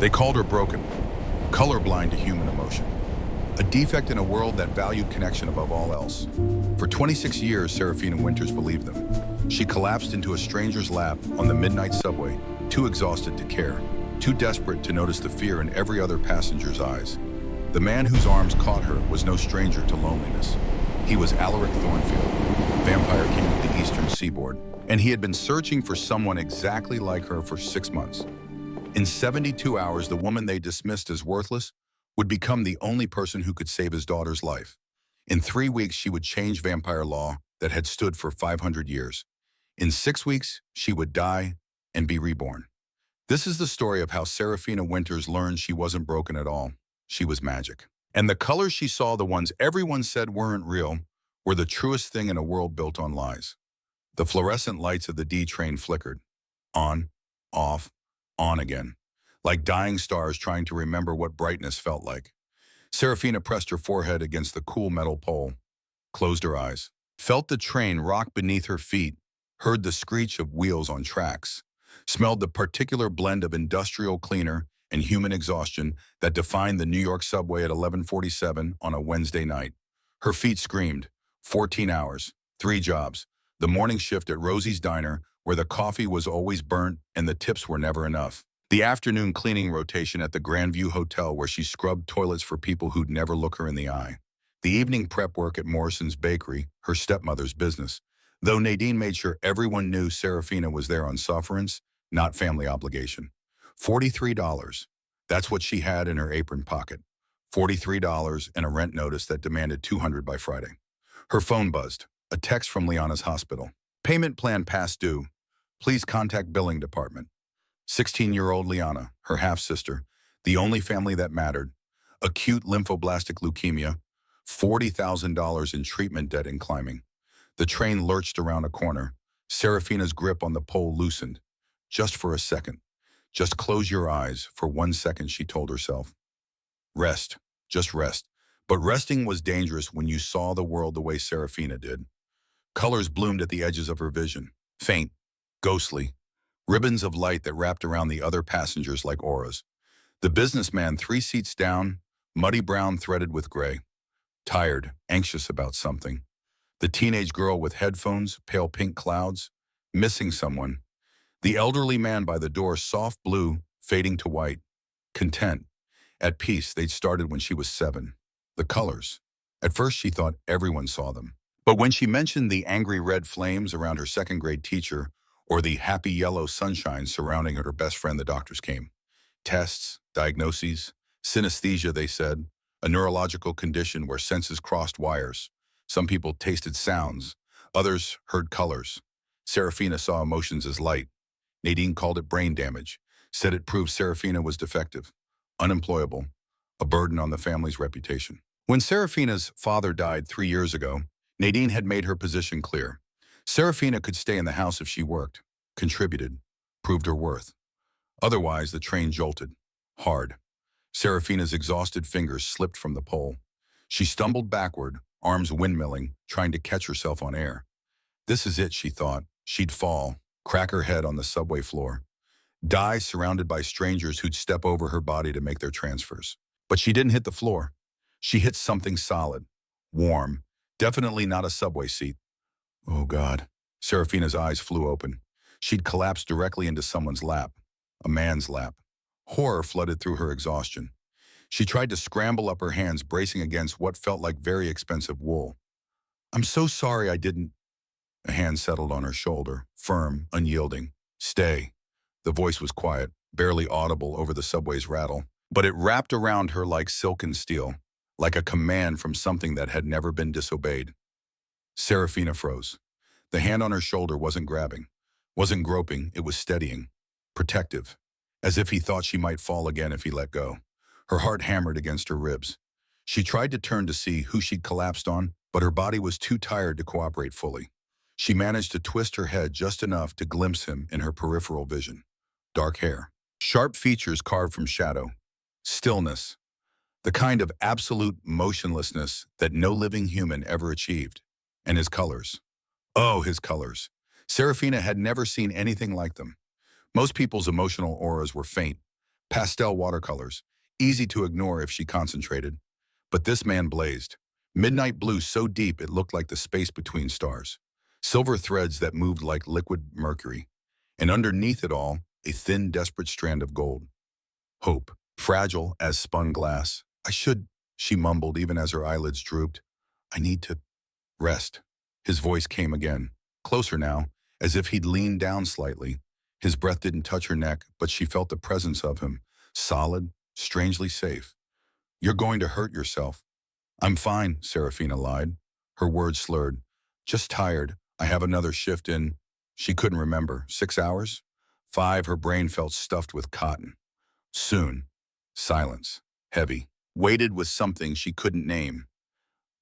They called her broken, colorblind to human emotion, a defect in a world that valued connection above all else. For 26 years, Serafina Winters believed them. She collapsed into a stranger's lap on the midnight subway, too exhausted to care, too desperate to notice the fear in every other passenger's eyes. The man whose arms caught her was no stranger to loneliness. He was Alaric Thornfield, Vampire King of the Eastern Seaboard, and he had been searching for someone exactly like her for 6 months. In 72 hours, the woman they dismissed as worthless would become the only person who could save his daughter's life. In 3 weeks, she would change vampire law that had stood for 500 years. In 6 weeks, she would die and be reborn. This is the story of how Serafina Winters learned she wasn't broken at all. She was magic. And the colors she saw, the ones everyone said weren't real, were the truest thing in a world built on lies. The fluorescent lights of the D train flickered. On, off, on again, like dying stars trying to remember what brightness felt like. Serafina pressed her forehead against the cool metal pole, closed her eyes, felt the train rock beneath her feet, heard the screech of wheels on tracks, smelled the particular blend of industrial cleaner and human exhaustion that defined the New York subway at 11:47 on a Wednesday night. Her feet screamed, 14 hours, 3 jobs, the morning shift at Rosie's Diner, where the coffee was always burnt and the tips were never enough. The afternoon cleaning rotation at the Grandview Hotel, where she scrubbed toilets for people who'd never look her in the eye. The evening prep work at Morrison's Bakery, her stepmother's business, though Nadine made sure everyone knew Serafina was there on sufferance, not family obligation. $43. That's what she had in her apron pocket. $43 and a rent notice that demanded $200 by Friday. Her phone buzzed. A text from Liana's hospital. Payment plan past due. Please contact billing department. 16-year-old Liana, her half-sister, the only family that mattered. Acute lymphoblastic leukemia. $40,000 in treatment debt and climbing. The train lurched around a corner. Serafina's grip on the pole loosened. Just for a second. Just close your eyes for 1 second, she told herself. Rest. Just rest. But resting was dangerous when you saw the world the way Serafina did. Colors bloomed at the edges of her vision. Faint. Ghostly. Ribbons of light that wrapped around the other passengers like auras. The businessman 3 seats down, muddy brown threaded with gray. Tired, anxious about something. The teenage girl with headphones, pale pink clouds, missing someone. The elderly man by the door, soft blue, fading to white. Content. At peace, they'd started when she was 7. The colors. At first she thought everyone saw them. But when she mentioned the angry red flames around her second-grade teacher or the happy yellow sunshine surrounding her best friend, the doctors came. Tests, diagnoses, synesthesia, they said, a neurological condition where senses crossed wires. Some people tasted sounds, others heard colors. Serafina saw emotions as light. Nadine called it brain damage, said it proved Serafina was defective, unemployable, a burden on the family's reputation. When Serafina's father died 3 years ago, Nadine had made her position clear. Serafina could stay in the house if she worked, contributed, proved her worth. Otherwise, the train jolted, hard. Serafina's exhausted fingers slipped from the pole. She stumbled backward, arms windmilling, trying to catch herself on air. This is it, she thought. She'd fall, crack her head on the subway floor, die surrounded by strangers who'd step over her body to make their transfers. But she didn't hit the floor. She hit something solid, warm, definitely not a subway seat. Oh, God. Serafina's eyes flew open. She'd collapsed directly into someone's lap, a man's lap. Horror flooded through her exhaustion. She tried to scramble up her hands, bracing against what felt like very expensive wool. I'm so sorry I didn't. A hand settled on her shoulder, firm, unyielding. Stay. The voice was quiet, barely audible over the subway's rattle, but it wrapped around her like silken steel, like a command from something that had never been disobeyed. Serafina froze. The hand on her shoulder wasn't grabbing, wasn't groping, it was steadying, protective, as if he thought she might fall again if he let go. Her heart hammered against her ribs. She tried to turn to see who she'd collapsed on, but her body was too tired to cooperate fully. She managed to twist her head just enough to glimpse him in her peripheral vision. Dark hair, sharp features carved from shadow, stillness, the kind of absolute motionlessness that no living human ever achieved. And his colors. Oh, his colors. Serafina had never seen anything like them. Most people's emotional auras were faint, Pastel watercolors, easy to ignore if she concentrated. But this man blazed. Midnight blue so deep it looked like the space between stars. Silver threads that moved like liquid mercury. And underneath it all, a thin, desperate strand of gold. Hope, fragile as spun glass. She mumbled even as her eyelids drooped. I need to rest. His voice came again, closer now, as if he'd leaned down slightly. His breath didn't touch her neck, but she felt the presence of him, solid, strangely safe. You're going to hurt yourself. I'm fine, Serafina lied, her words slurred. Just tired. I have another shift in, she couldn't remember, 6 hours? 5, her brain felt stuffed with cotton. Soon. Silence. Heavy. Weighted with something she couldn't name.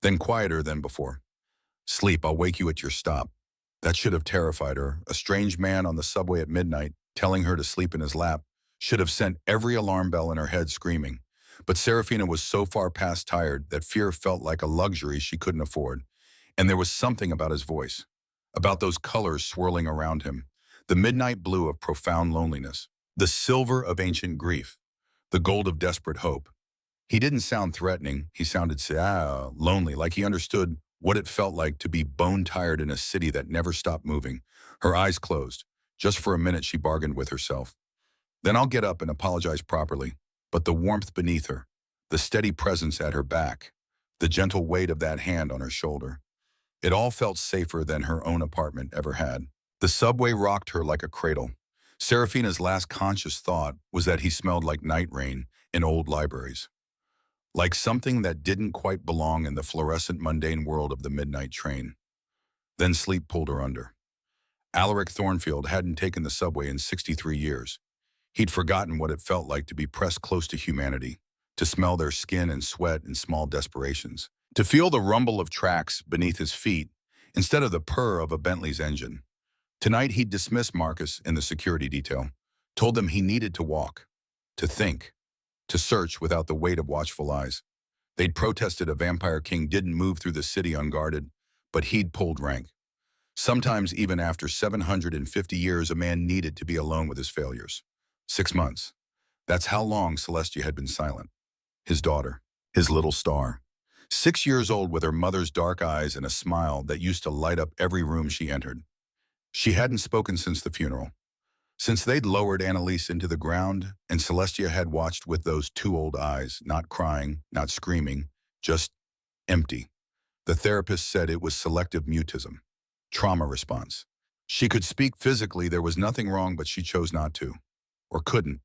Then quieter than before. Sleep, I'll wake you at your stop. That should have terrified her. A strange man on the subway at midnight, telling her to sleep in his lap, should have sent every alarm bell in her head screaming. But Serafina was so far past tired that fear felt like a luxury she couldn't afford. And there was something about his voice, about those colors swirling around him, the midnight blue of profound loneliness, the silver of ancient grief, the gold of desperate hope. He didn't sound threatening. He sounded lonely, like he understood what it felt like to be bone-tired in a city that never stopped moving. Her eyes closed. Just for a minute, she bargained with herself. Then I'll get up and apologize properly. But the warmth beneath her, the steady presence at her back, the gentle weight of that hand on her shoulder, it all felt safer than her own apartment ever had. The subway rocked her like a cradle. Serafina's last conscious thought was that he smelled like night rain in old libraries, like something that didn't quite belong in the fluorescent mundane world of the midnight train. Then sleep pulled her under. Alaric Thornfield hadn't taken the subway in 63 years. He'd forgotten what it felt like to be pressed close to humanity, to smell their skin and sweat in small desperations, to feel the rumble of tracks beneath his feet instead of the purr of a Bentley's engine. Tonight he'd dismissed Marcus and the security detail, told them he needed to walk, to think, to search without the weight of watchful eyes. They'd protested a vampire king didn't move through the city unguarded, but he'd pulled rank. Sometimes even after 750 years, a man needed to be alone with his failures. 6 months. That's how long Celestia had been silent. His daughter, his little star. 6 years old with her mother's dark eyes and a smile that used to light up every room she entered. She hadn't spoken since the funeral. Since they'd lowered Annalise into the ground, and Celestia had watched with those 2 old eyes, not crying, not screaming, just empty. The therapist said it was selective mutism, trauma response. She could speak physically, there was nothing wrong, but she chose not to. Or couldn't.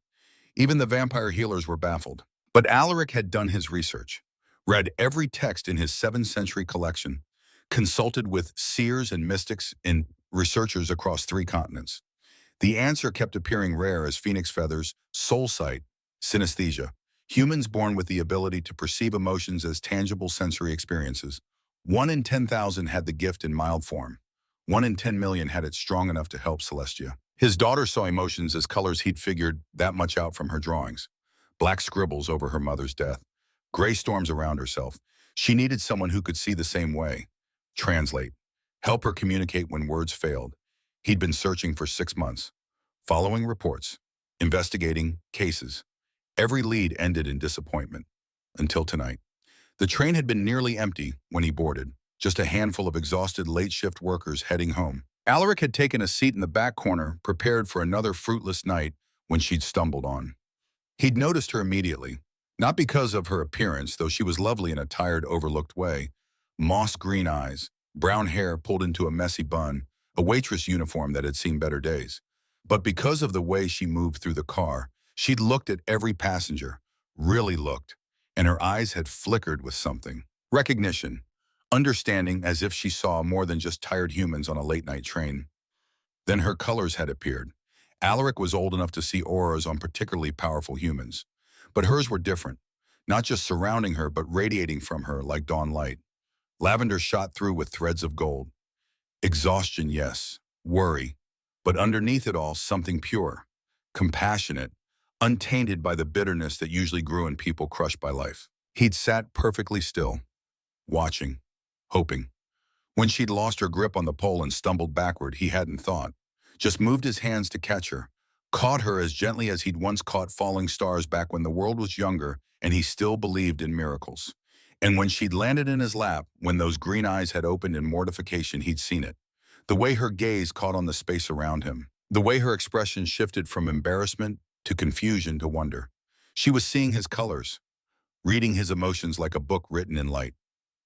Even the vampire healers were baffled. But Alaric had done his research, read every text in his 7th century collection, consulted with seers and mystics and researchers across 3 continents. The answer kept appearing rare as phoenix feathers, soul sight, synesthesia, humans born with the ability to perceive emotions as tangible sensory experiences. 1 in 10,000 had the gift in mild form. 1 in 10 million had it strong enough to help Celestia. His daughter saw emotions as colors he'd figured that much out from her drawings. Black scribbles over her mother's death. Gray storms around herself. She needed someone who could see the same way. Translate. Help her communicate when words failed. He'd been searching for 6 months. Following reports. Investigating cases. Every lead ended in disappointment. Until tonight. The train had been nearly empty when he boarded. Just a handful of exhausted late-shift workers heading home. Alaric had taken a seat in the back corner, prepared for another fruitless night when she'd stumbled on. He'd noticed her immediately, not because of her appearance, though she was lovely in a tired, overlooked way. Moss-green eyes, brown hair pulled into a messy bun, a waitress uniform that had seen better days. But because of the way she moved through the car, she'd looked at every passenger, really looked, and her eyes had flickered with something. Recognition. Understanding, as if she saw more than just tired humans on a late-night train. Then her colors had appeared. Alaric was old enough to see auras on particularly powerful humans. But hers were different, not just surrounding her, but radiating from her like dawn light. Lavender shot through with threads of gold. Exhaustion, yes. Worry. But underneath it all, something pure, compassionate, untainted by the bitterness that usually grew in people crushed by life. He'd sat perfectly still, watching. Hoping. When she'd lost her grip on the pole and stumbled backward, he hadn't thought. Just moved his hands to catch her, caught her as gently as he'd once caught falling stars back when the world was younger and he still believed in miracles. And when she'd landed in his lap, when those green eyes had opened in mortification, he'd seen it. The way her gaze caught on the space around him. The way her expression shifted from embarrassment to confusion to wonder. She was seeing his colors, reading his emotions like a book written in light.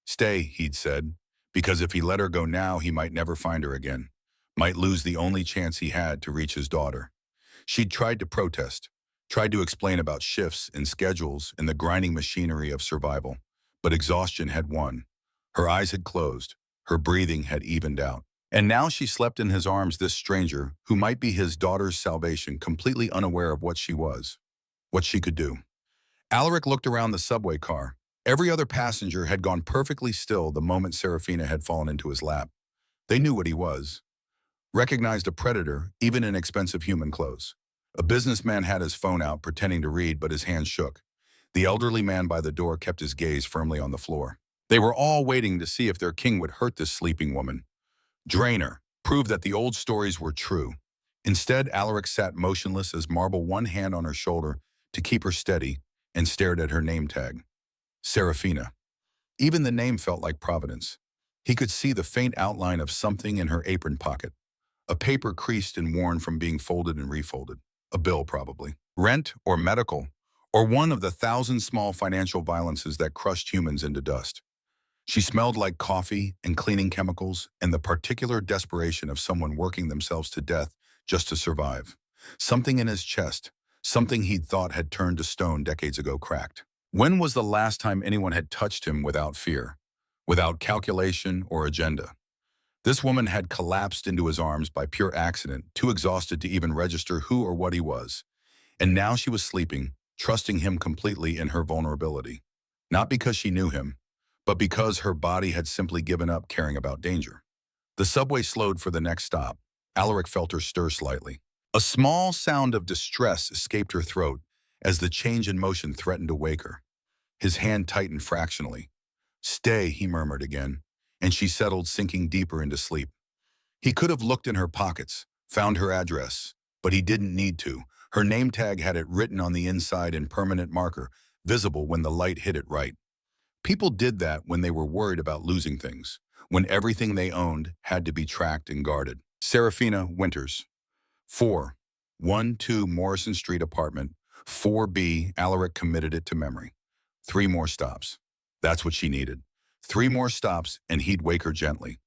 Stay, he'd said, because if he let her go now, he might never find her again, might lose the only chance he had to reach his daughter. She'd tried to protest, tried to explain about shifts and schedules and the grinding machinery of survival, but exhaustion had won. Her eyes had closed, her breathing had evened out. And now she slept in his arms, this stranger, who might be his daughter's salvation, completely unaware of what she was, what she could do. Alaric looked around the subway car. Every other passenger had gone perfectly still the moment Serafina had fallen into his lap. They knew what he was. Recognized a predator, even in expensive human clothes. A businessman had his phone out, pretending to read, but his hands shook. The elderly man by the door kept his gaze firmly on the floor. They were all waiting to see if their king would hurt this sleeping woman. Drain her, prove that the old stories were true. Instead, Alaric sat motionless as marble, one hand on her shoulder to keep her steady, and stared at her name tag. Serafina. Even the name felt like providence. He could see the faint outline of something in her apron pocket. A paper creased and worn from being folded and refolded. A bill, probably. Rent or medical, or one of the thousand small financial violences that crushed humans into dust. She smelled like coffee and cleaning chemicals and the particular desperation of someone working themselves to death just to survive. Something in his chest, something he'd thought had turned to stone decades ago, cracked. When was the last time anyone had touched him without fear, without calculation or agenda? This woman had collapsed into his arms by pure accident, too exhausted to even register who or what he was. And now she was sleeping, trusting him completely in her vulnerability. Not because she knew him, but because her body had simply given up caring about danger. The subway slowed for the next stop. Alaric felt her stir slightly. A small sound of distress escaped her throat as the change in motion threatened to wake her. His hand tightened fractionally. "Stay," he murmured again, and she settled, sinking deeper into sleep. He could have looked in her pockets, found her address, but he didn't need to. Her name tag had it written on the inside in permanent marker, visible when the light hit it right. People did that when they were worried about losing things, when everything they owned had to be tracked and guarded. Serafina Winters. 4. 1-2 Morrison Street apartment. 4B, Alaric committed it to memory. 3 more stops. That's what she needed. 3 more stops, and he'd wake her gently.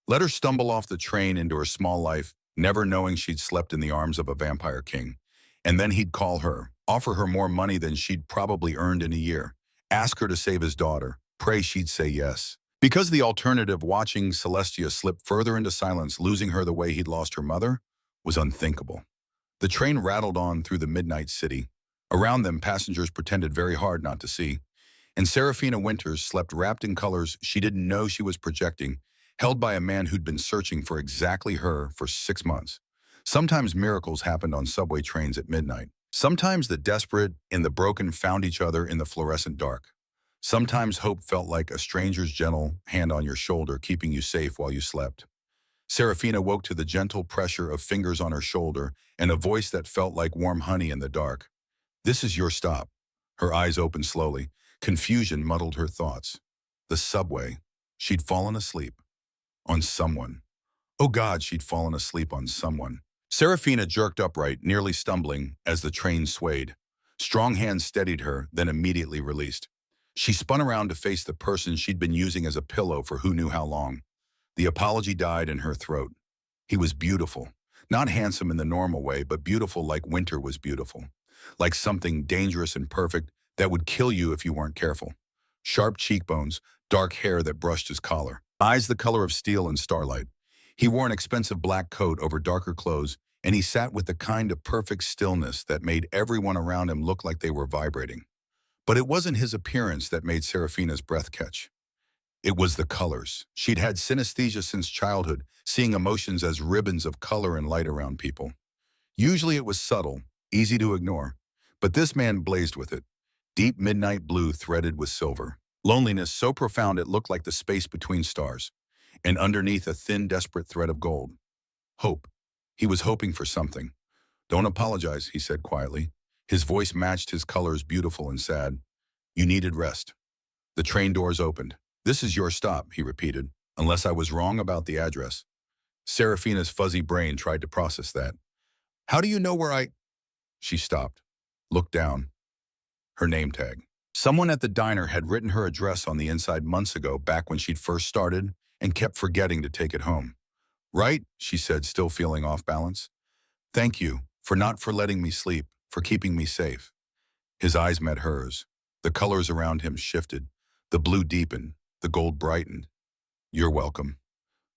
Let her stumble off the train into her small life, never knowing she'd slept in the arms of a vampire king. And then he'd call her, offer her more money than she'd probably earned in a year, ask her to save his daughter, pray she'd say yes. Because the alternative, watching Celestia slip further into silence, losing her the way he'd lost her mother, was unthinkable. The train rattled on through the midnight city. Around them, passengers pretended very hard not to see. And Serafina Winters slept wrapped in colors she didn't know she was projecting, held by a man who'd been searching for exactly her for 6 months. Sometimes miracles happened on subway trains at midnight. Sometimes the desperate and the broken found each other in the fluorescent dark. Sometimes hope felt like a stranger's gentle hand on your shoulder, keeping you safe while you slept. Serafina woke to the gentle pressure of fingers on her shoulder and a voice that felt like warm honey in the dark. "This is your stop." Her eyes opened slowly. Confusion muddled her thoughts. The subway. She'd fallen asleep. On someone. Oh God, she'd fallen asleep on someone. Serafina jerked upright, nearly stumbling, as the train swayed. Strong hands steadied her, then immediately released. She spun around to face the person she'd been using as a pillow for who knew how long. The apology died in her throat. He was beautiful. Not handsome in the normal way, but beautiful like winter was beautiful. Like something dangerous and perfect that would kill you if you weren't careful. Sharp cheekbones, dark hair that brushed his collar. Eyes the color of steel in starlight. He wore an expensive black coat over darker clothes, and he sat with the kind of perfect stillness that made everyone around him look like they were vibrating. But it wasn't his appearance that made Serafina's breath catch. It was the colors. She'd had synesthesia since childhood, seeing emotions as ribbons of color and light around people. Usually it was subtle, easy to ignore, but this man blazed with it. Deep midnight blue threaded with silver. Loneliness so profound it looked like the space between stars. And underneath a thin, desperate thread of gold. Hope. He was hoping for something. Don't apologize, he said quietly. His voice matched his colors, beautiful and sad. You needed rest. The train doors opened. This is your stop, he repeated, unless I was wrong about the address. Serafina's fuzzy brain tried to process that. How do you know where I... She stopped, looked down. Her name tag. Someone at the diner had written her address on the inside months ago, back when she'd first started, and kept forgetting to take it home. Right, she said, still feeling off balance. Thank you, for letting me sleep, for keeping me safe. His eyes met hers. The colors around him shifted. The blue deepened. The gold brightened. You're welcome.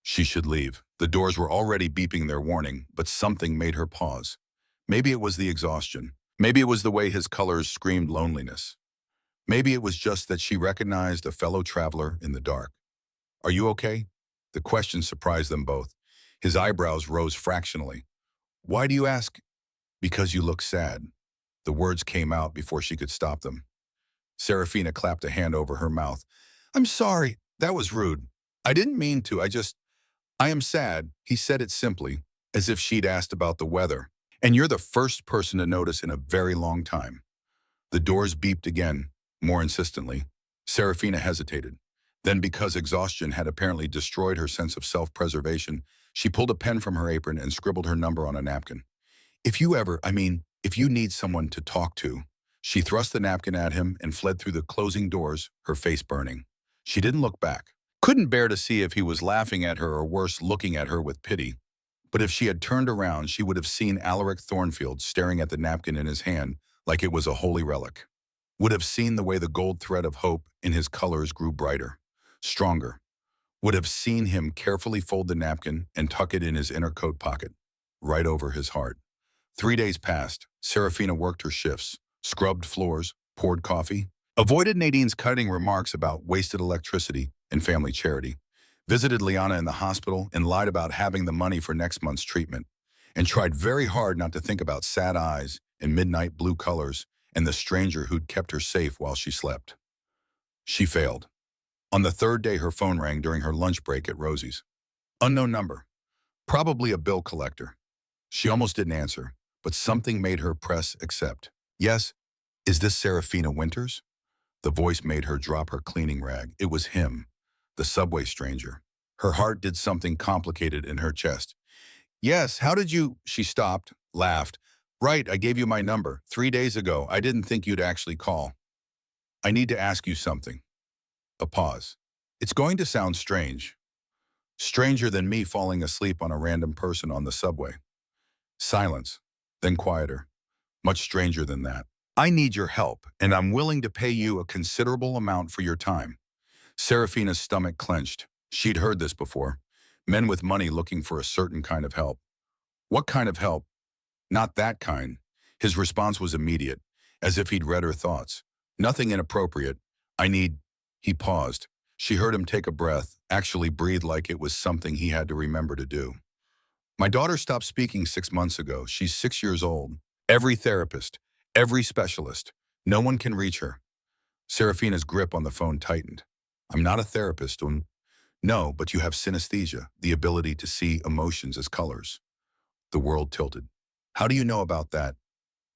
She should leave. The doors were already beeping their warning, but something made her pause. Maybe it was the exhaustion. Maybe it was the way his colors screamed loneliness. Maybe it was just that she recognized a fellow traveler in the dark. Are you okay? The question surprised them both. His eyebrows rose fractionally. Why do you ask? Because you look sad. The words came out before she could stop them. Serafina clapped a hand over her mouth. I'm sorry. That was rude. I didn't mean to. I am sad. He said it simply, as if she'd asked about the weather. And you're the first person to notice in a very long time. The doors beeped again, more insistently. Serafina hesitated. Then, because exhaustion had apparently destroyed her sense of self-preservation, she pulled a pen from her apron and scribbled her number on a napkin. If you need someone to talk to. She thrust the napkin at him and fled through the closing doors, her face burning. She didn't look back. Couldn't bear to see if he was laughing at her or worse, looking at her with pity. But if she had turned around, she would have seen Alaric Thornfield staring at the napkin in his hand like it was a holy relic. Would have seen the way the gold thread of hope in his colors grew brighter, stronger. Would have seen him carefully fold the napkin and tuck it in his inner coat pocket, right over his heart. 3 days passed. Serafina worked her shifts, scrubbed floors, poured coffee, avoided Nadine's cutting remarks about wasted electricity and family charity, visited Liana in the hospital and lied about having the money for next month's treatment, and tried very hard not to think about sad eyes and midnight blue colors and the stranger who'd kept her safe while she slept. She failed. On the third day, her phone rang during her lunch break at Rosie's. Unknown number. Probably a bill collector. She almost didn't answer, but something made her press accept. Yes, is this Serafina Winters? The voice made her drop her cleaning rag. It was him, the subway stranger. Her heart did something complicated in her chest. Yes, how did you... She stopped, laughed. Right, I gave you my number 3 days ago. I didn't think you'd actually call. I need to ask you something. A pause. It's going to sound strange. Stranger than me falling asleep on a random person on the subway. Silence, then quieter. Much stranger than that. I need your help, and I'm willing to pay you a considerable amount for your time. Serafina's stomach clenched. She'd heard this before. Men with money looking for a certain kind of help. What kind of help? Not that kind. His response was immediate, as if he'd read her thoughts. Nothing inappropriate. He paused. She heard him take a breath, actually breathe like it was something he had to remember to do. My daughter stopped speaking 6 months ago. She's 6 years old. Every therapist, every specialist. No one can reach her. Serafina's grip on the phone tightened. I'm not a therapist. No, but you have synesthesia, the ability to see emotions as colors. The world tilted. How do you know about that?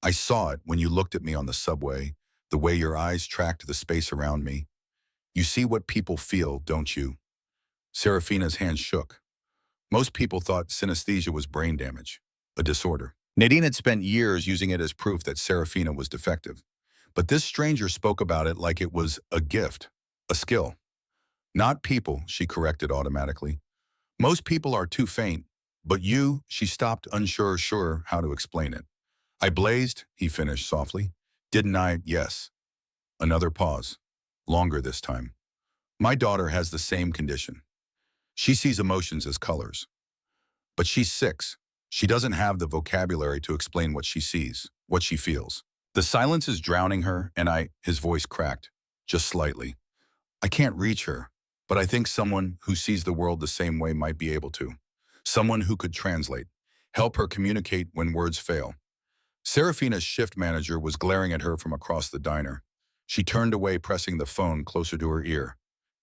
I saw it when you looked at me on the subway, the way your eyes tracked the space around me. You see what people feel, don't you? Serafina's hand shook. Most people thought synesthesia was brain damage, a disorder. Nadine had spent years using it as proof that Serafina was defective. But this stranger spoke about it like it was a gift, a skill. Not people, she corrected automatically. Most people are too faint, but you, she stopped, unsure how to explain it. I blazed, he finished softly. Didn't I? Yes. Another pause. Longer this time. My daughter has the same condition. She sees emotions as colors. But she's 6. She doesn't have the vocabulary to explain what she sees, what she feels. The silence is drowning her, and his voice cracked, just slightly. I can't reach her, but I think someone who sees the world the same way might be able to. Someone who could translate, help her communicate when words fail. Serafina's shift manager was glaring at her from across the diner. She turned away, pressing the phone closer to her ear.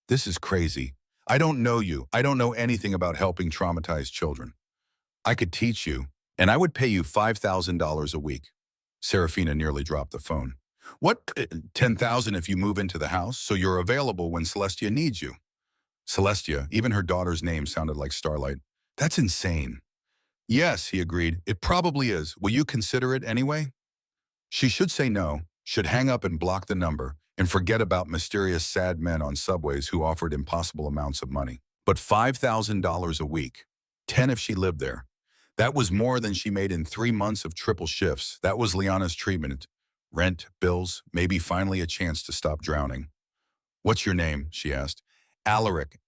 This is crazy. I don't know you. I don't know anything about helping traumatized children. I could teach you, And I would pay you $5,000 a week. Serafina nearly dropped the phone. What? 10,000 if you move into the house, so you're available when Celestia needs you. Celestia, even her daughter's name sounded like Starlight. That's insane. Yes, he agreed. It probably is. Will you consider it anyway? She should say no, should hang up and block the number, and forget about mysterious sad men on subways who offered impossible amounts of money. But $5,000 a week, 10 if she lived there. That was more than she made in 3 months of triple shifts. That was Liana's treatment. Rent, bills, maybe finally a chance to stop drowning. What's your name? She asked. Alaric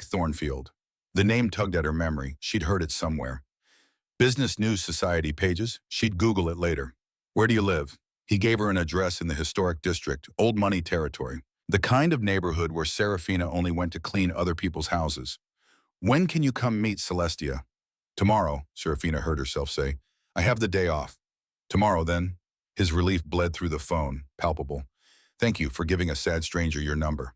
Thornfield. The name tugged at her memory. She'd heard it somewhere. Business News Society pages. She'd Google it later. Where do you live? He gave her an address in the historic district, old money territory. The kind of neighborhood where Serafina only went to clean other people's houses. When can you come meet Celestia? Tomorrow, Serafina heard herself say. I have the day off. Tomorrow, then. His relief bled through the phone, palpable. Thank you for giving a sad stranger your number.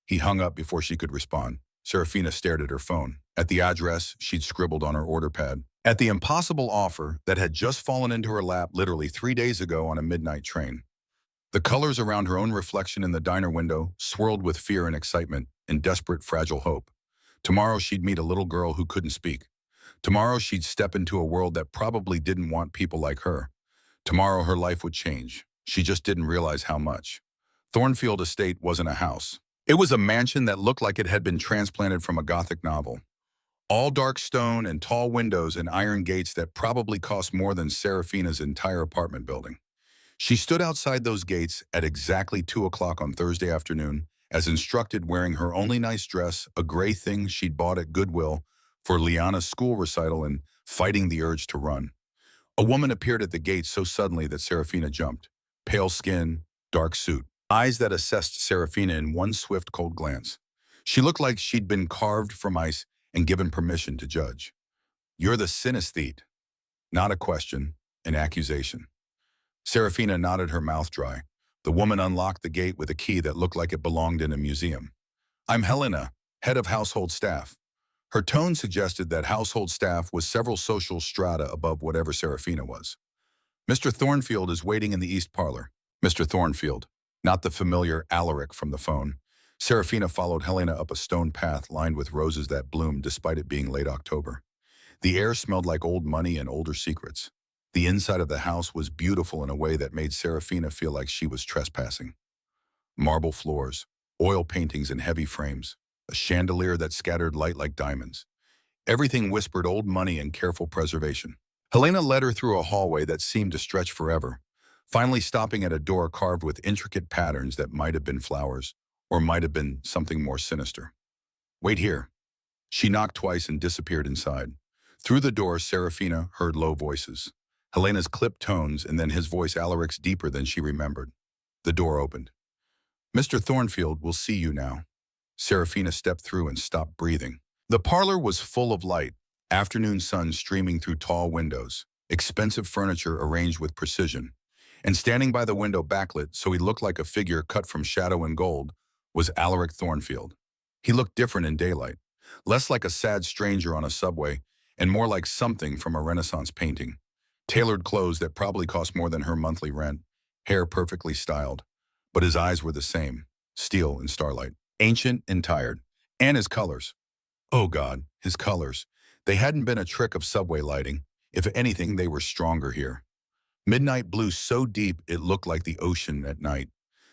He hung up before she could respond. Serafina stared at her phone, at the address she'd scribbled on her order pad, at the impossible offer that had just fallen into her lap literally 3 days ago on a midnight train. The colors around her own reflection in the diner window swirled with fear and excitement and desperate, fragile hope. Tomorrow she'd meet a little girl who couldn't speak. Tomorrow she'd step into a world that probably didn't want people like her. Tomorrow her life would change. She just didn't realize how much. Thornfield Estate wasn't a house. It was a mansion that looked like it had been transplanted from a Gothic novel. All dark stone and tall windows and iron gates that probably cost more than Serafina's entire apartment building. She stood outside those gates at exactly 2 o'clock on Thursday afternoon, as instructed, wearing her only nice dress, a gray thing she'd bought at Goodwill for Liana's school recital, and fighting the urge to run. A woman appeared at the gate so suddenly that Serafina jumped. Pale skin, dark suit, eyes that assessed Serafina in one swift, cold glance. She looked like she'd been carved from ice and given permission to judge. You're the synesthete. Not a question, an accusation. Serafina nodded, her mouth dry. The woman unlocked the gate with a key that looked like it belonged in a museum. I'm Helena, head of household staff. Her tone suggested that household staff was several social strata above whatever Serafina was. Mr. Thornfield is waiting in the east parlor. Mr. Thornfield, not the familiar Alaric from the phone. Serafina followed Helena up a stone path lined with roses that bloomed despite it being late October. The air smelled like old money and older secrets. The inside of the house was beautiful in a way that made Serafina feel like she was trespassing. Marble floors, oil paintings in heavy frames, a chandelier that scattered light like diamonds. Everything whispered old money and careful preservation. Helena led her through a hallway that seemed to stretch forever, finally stopping at a door carved with intricate patterns that might have been flowers, or might have been something more sinister. Wait here. She knocked twice and disappeared inside. Through the door, Serafina heard low voices. Helena's clipped tones, and then his voice, Alaric's, deeper than she remembered. The door opened. Mr. Thornfield will see you now. Serafina stepped through and stopped breathing. The parlor was full of light, afternoon sun streaming through tall windows, expensive furniture arranged with precision. And standing by the window backlit so he looked like a figure cut from shadow and gold was Alaric Thornfield. He looked different in daylight, less like a sad stranger on a subway and more like something from a Renaissance painting. Tailored clothes that probably cost more than her monthly rent, hair perfectly styled. But his eyes were the same, steel in starlight, ancient and tired. And his colors. Oh God, his colors. They hadn't been a trick of subway lighting. If anything, they were stronger here. Midnight blue so deep it looked like the ocean at night.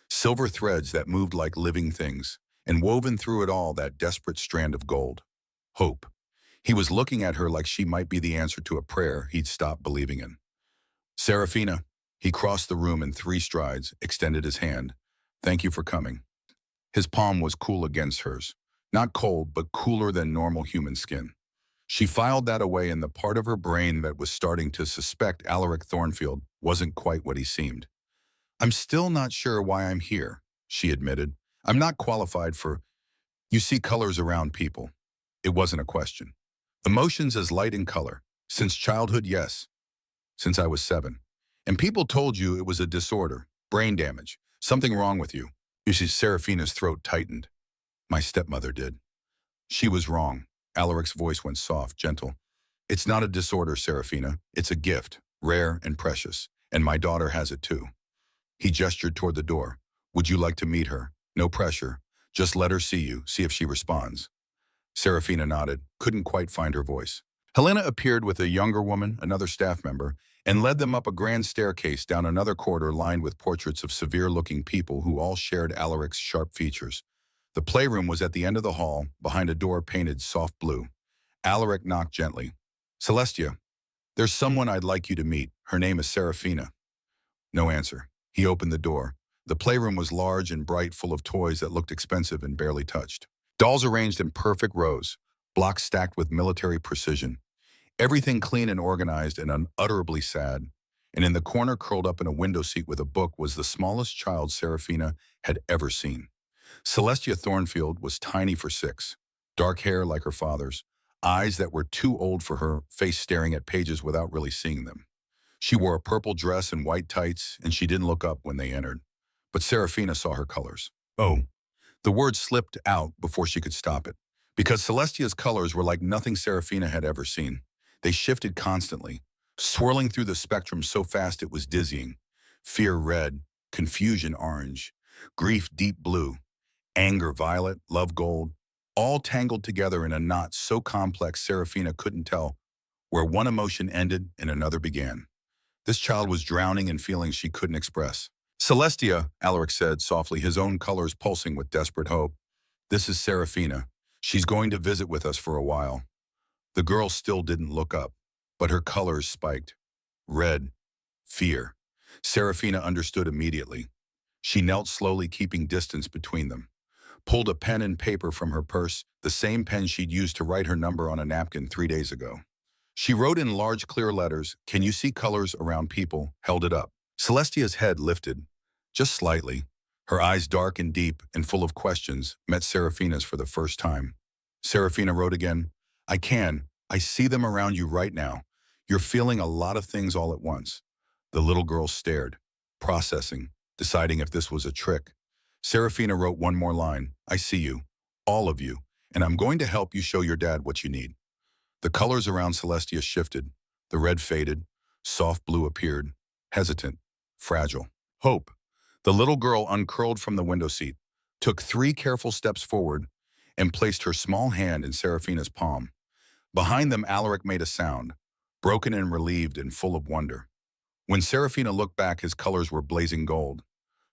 Silver threads that moved like living things, and woven through it all that desperate strand of gold. Hope. He was looking at her like she might be the answer to a prayer he'd stopped believing in. Serafina. He crossed the room in 3 strides, extended his hand. Thank you for coming. His palm was cool against hers. Not cold, but cooler than normal human skin. She filed that away in the part of her brain that was starting to suspect Alaric Thornfield wasn't quite what he seemed. I'm still not sure why I'm here, she admitted. I'm not qualified for... You see colors around people. It wasn't a question. Emotions as light and color. Since childhood, yes. Since I was 7. And people told you it was a disorder, brain damage, something wrong with you. You see, Serafina's throat tightened. My stepmother did. She was wrong. Alaric's voice went soft, gentle. It's not a disorder, Serafina. It's a gift, rare and precious. And my daughter has it too. He gestured toward the door. Would you like to meet her? No pressure. Just let her see you, see if she responds. Serafina nodded, couldn't quite find her voice. Helena appeared with a younger woman, another staff member, and led them up a grand staircase down another corridor lined with portraits of severe-looking people who all shared Alaric's sharp features. The playroom was at the end of the hall, behind a door painted soft blue. Alaric knocked gently. Celestia, there's someone I'd like you to meet. Her name is Serafina. No answer. He opened the door. The playroom was large and bright, full of toys that looked expensive and barely touched. Dolls arranged in perfect rows, blocks stacked with military precision. Everything clean and organized and unutterably sad. And in the corner, curled up in a window seat with a book, was the smallest child Serafina had ever seen. Celestia Thornfield was tiny for 6, dark hair like her father's, eyes that were too old for her, face staring at pages without really seeing them. She wore a purple dress and white tights, and she didn't look up when they entered. But Serafina saw her colors. Oh. The word slipped out before she could stop it, because Celestia's colors were like nothing Serafina had ever seen. They shifted constantly, swirling through the spectrum so fast it was dizzying. Fear red, confusion orange, grief deep blue, anger violet, love gold, all tangled together in a knot so complex Serafina couldn't tell where one emotion ended and another began. This child was drowning in feelings she couldn't express. Celestia, Alaric said softly, his own colors pulsing with desperate hope. This is Serafina. She's going to visit with us for a while. The girl still didn't look up, but her colors spiked. Red, fear. Serafina understood immediately. She knelt slowly, keeping distance between them. Pulled a pen and paper from her purse, the same pen she'd used to write her number on a napkin 3 days ago. She wrote in large, clear letters, "Can you see colors around people?" Held it up. Celestia's head lifted, just slightly. Her eyes, dark and deep and full of questions, met Serafina's for the first time. Serafina wrote again, I see them around you right now. You're feeling a lot of things all at once. The little girl stared, processing, deciding if this was a trick. Serafina wrote one more line, I see you, all of you, and I'm going to help you show your dad what you need. The colors around Celestia shifted. The red faded, soft blue appeared, hesitant, fragile. Hope. The little girl uncurled from the window seat, took 3 careful steps forward, and placed her small hand in Serafina's palm. Behind them, Alaric made a sound, broken and relieved and full of wonder. When Serafina looked back, his colors were blazing gold,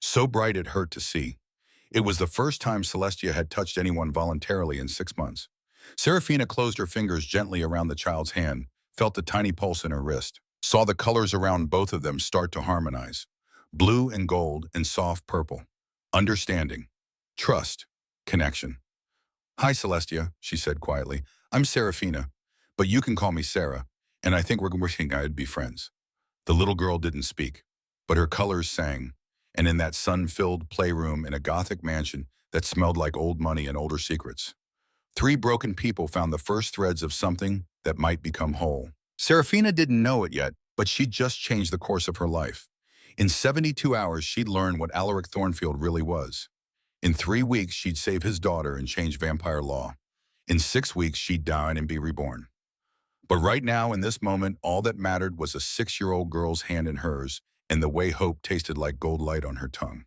so bright it hurt to see. It was the first time Celestia had touched anyone voluntarily in 6 months. Serafina closed her fingers gently around the child's hand, felt the tiny pulse in her wrist, saw the colors around both of them start to harmonize. Blue and gold and soft purple. Understanding. Trust. Connection. Hi, Celestia, she said quietly. I'm Serafina, but you can call me Sarah, and I think we're wishing I'd be friends. The little girl didn't speak, but her colors sang, and in that sun-filled playroom in a Gothic mansion that smelled like old money and older secrets, 3 broken people found the first threads of something that might become whole. Serafina didn't know it yet, but she'd just changed the course of her life. In 72 hours, she'd learn what Alaric Thornfield really was. In 3 weeks, she'd save his daughter and change vampire law. In 6 weeks, she'd die and be reborn. But right now, in this moment, all that mattered was a 6-year-old girl's hand in hers and the way hope tasted like gold light on her tongue.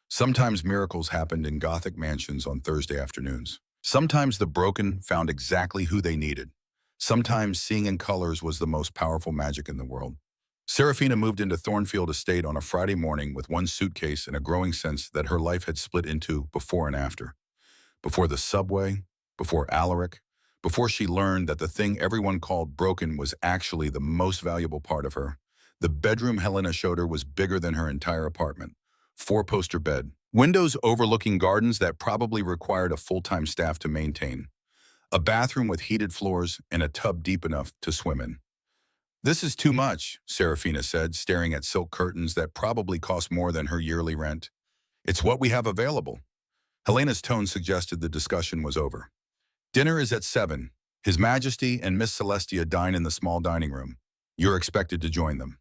Sometimes miracles happened in Gothic mansions on Thursday afternoons. Sometimes the broken found exactly who they needed. Sometimes seeing in colors was the most powerful magic in the world. Serafina moved into Thornfield Estate on a Friday morning with 1 suitcase and a growing sense that her life had split into before and after. Before the subway, before Alaric, before she learned that the thing everyone called broken was actually the most valuable part of her. The bedroom Helena showed her was bigger than her entire apartment. 4-poster bed, windows overlooking gardens that probably required a full-time staff to maintain, a bathroom with heated floors and a tub deep enough to swim in. This is too much, Serafina said, staring at silk curtains that probably cost more than her yearly rent. It's what we have available. Helena's tone suggested the discussion was over. Dinner is at 7. His Majesty and Miss Celestia dine in the small dining room. You're expected to join them.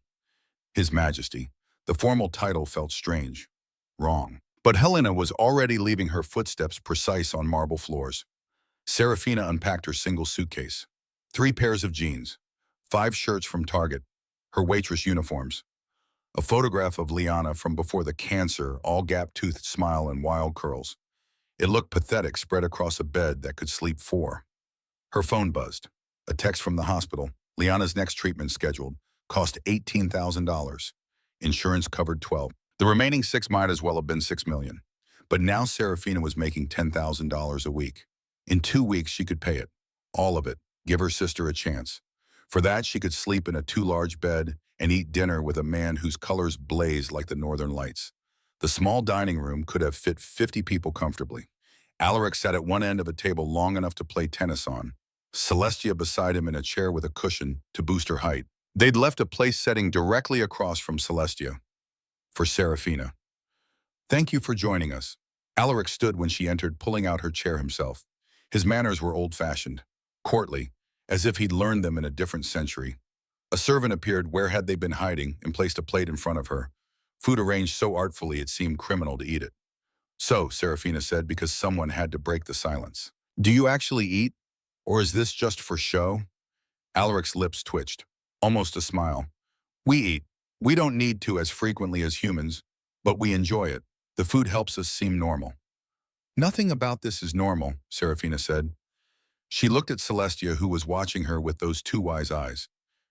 His Majesty. The formal title felt strange. Wrong. But Helena was already leaving her footsteps precise on marble floors. Serafina unpacked her single suitcase. 3 pairs of jeans. 5 shirts from Target, her waitress uniforms, a photograph of Liana from before the cancer, all gap-toothed smile and wild curls. It looked pathetic spread across a bed that could sleep 4. Her phone buzzed. A text from the hospital. Liana's next treatment scheduled. Cost $18,000. Insurance covered 12. The remaining 6 might as well have been 6 million. But now Serafina was making $10,000 a week. In 2 weeks, she could pay it. All of it. Give her sister a chance. For that, she could sleep in a 2-large bed and eat dinner with a man whose colors blazed like the northern lights. The small dining room could have fit 50 people comfortably. Alaric sat at one end of a table long enough to play tennis on. Celestia beside him in a chair with a cushion to boost her height. They'd left a place setting directly across from Celestia. For Serafina. Thank you for joining us. Alaric stood when she entered, pulling out her chair himself. His manners were old-fashioned, courtly, as if he'd learned them in a different century. A servant appeared where had they been hiding and placed a plate in front of her. Food arranged so artfully it seemed criminal to eat it. So, Serafina said, because someone had to break the silence. Do you actually eat? Or is this just for show? Alaric's lips twitched. Almost a smile. We eat. We don't need to as frequently as humans, but we enjoy it. The food helps us seem normal. Nothing about this is normal, Serafina said. She looked at Celestia, who was watching her with those 2 wise eyes.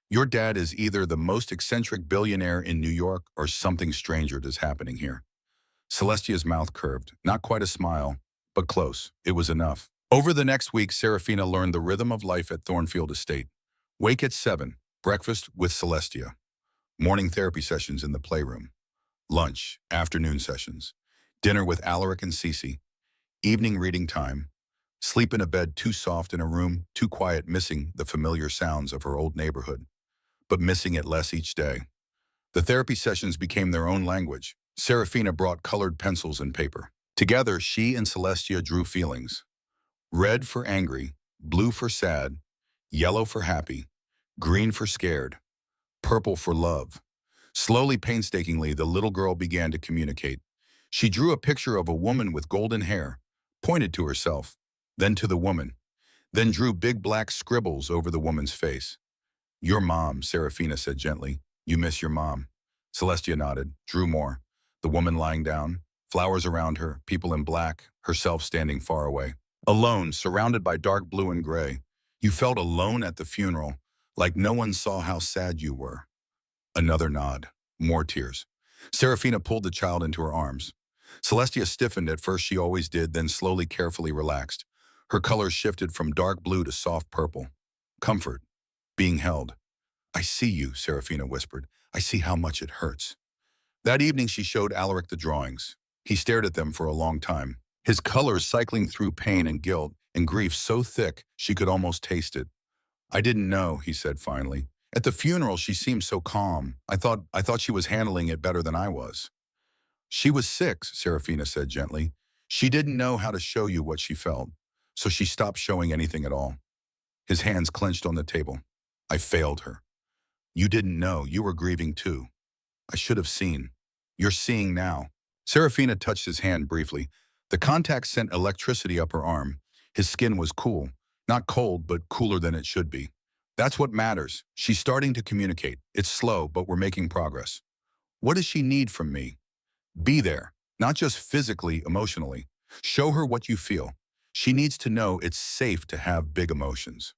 Your dad is either the most eccentric billionaire in New York or something stranger is happening here. Celestia's mouth curved, not quite a smile, but close. It was enough. Over the next week, Serafina learned the rhythm of life at Thornfield Estate. Wake at 7, breakfast with Celestia. Morning therapy sessions in the playroom. Lunch, afternoon sessions. Dinner with Alaric and Cece. Evening reading time. Sleep in a bed too soft in a room, too quiet, missing the familiar sounds of her old neighborhood, but missing it less each day. The therapy sessions became their own language. Serafina brought colored pencils and paper. Together, she and Celestia drew feelings. Red for angry, blue for sad, yellow for happy, green for scared, purple for love. Slowly, painstakingly, the little girl began to communicate. She drew a picture of a woman with golden hair, pointed to herself, then to the woman, then drew big black scribbles over the woman's face. Your mom, Serafina said gently. You miss your mom. Celestia nodded, drew more. The woman lying down, flowers around her, people in black, herself standing far away. Alone, surrounded by dark blue and gray. You felt alone at the funeral, like no one saw how sad you were. Another nod, more tears. Serafina pulled the child into her arms. Celestia stiffened at first, she always did, then slowly, carefully relaxed. Her colors shifted from dark blue to soft purple. Comfort. Being held. I see you, Serafina whispered. I see how much it hurts. That evening she showed Alaric the drawings. He stared at them for a long time, his colors cycling through pain and guilt and grief so thick she could almost taste it. I didn't know, he said finally. At the funeral she seemed so calm. I thought she was handling it better than I was. She was 6, Serafina said gently. She didn't know how to show you what she felt, so she stopped showing anything at all. His hands clenched on the table. I failed her. You didn't know. You were grieving too. I should have seen. You're seeing now. Serafina touched his hand briefly. The contact sent electricity up her arm. His skin was cool. Not cold, but cooler than it should be. That's what matters. She's starting to communicate. It's slow, but we're making progress. What does she need from me? Be there. Not just physically, emotionally. Show her what you feel. She needs to know it's safe to have big emotions.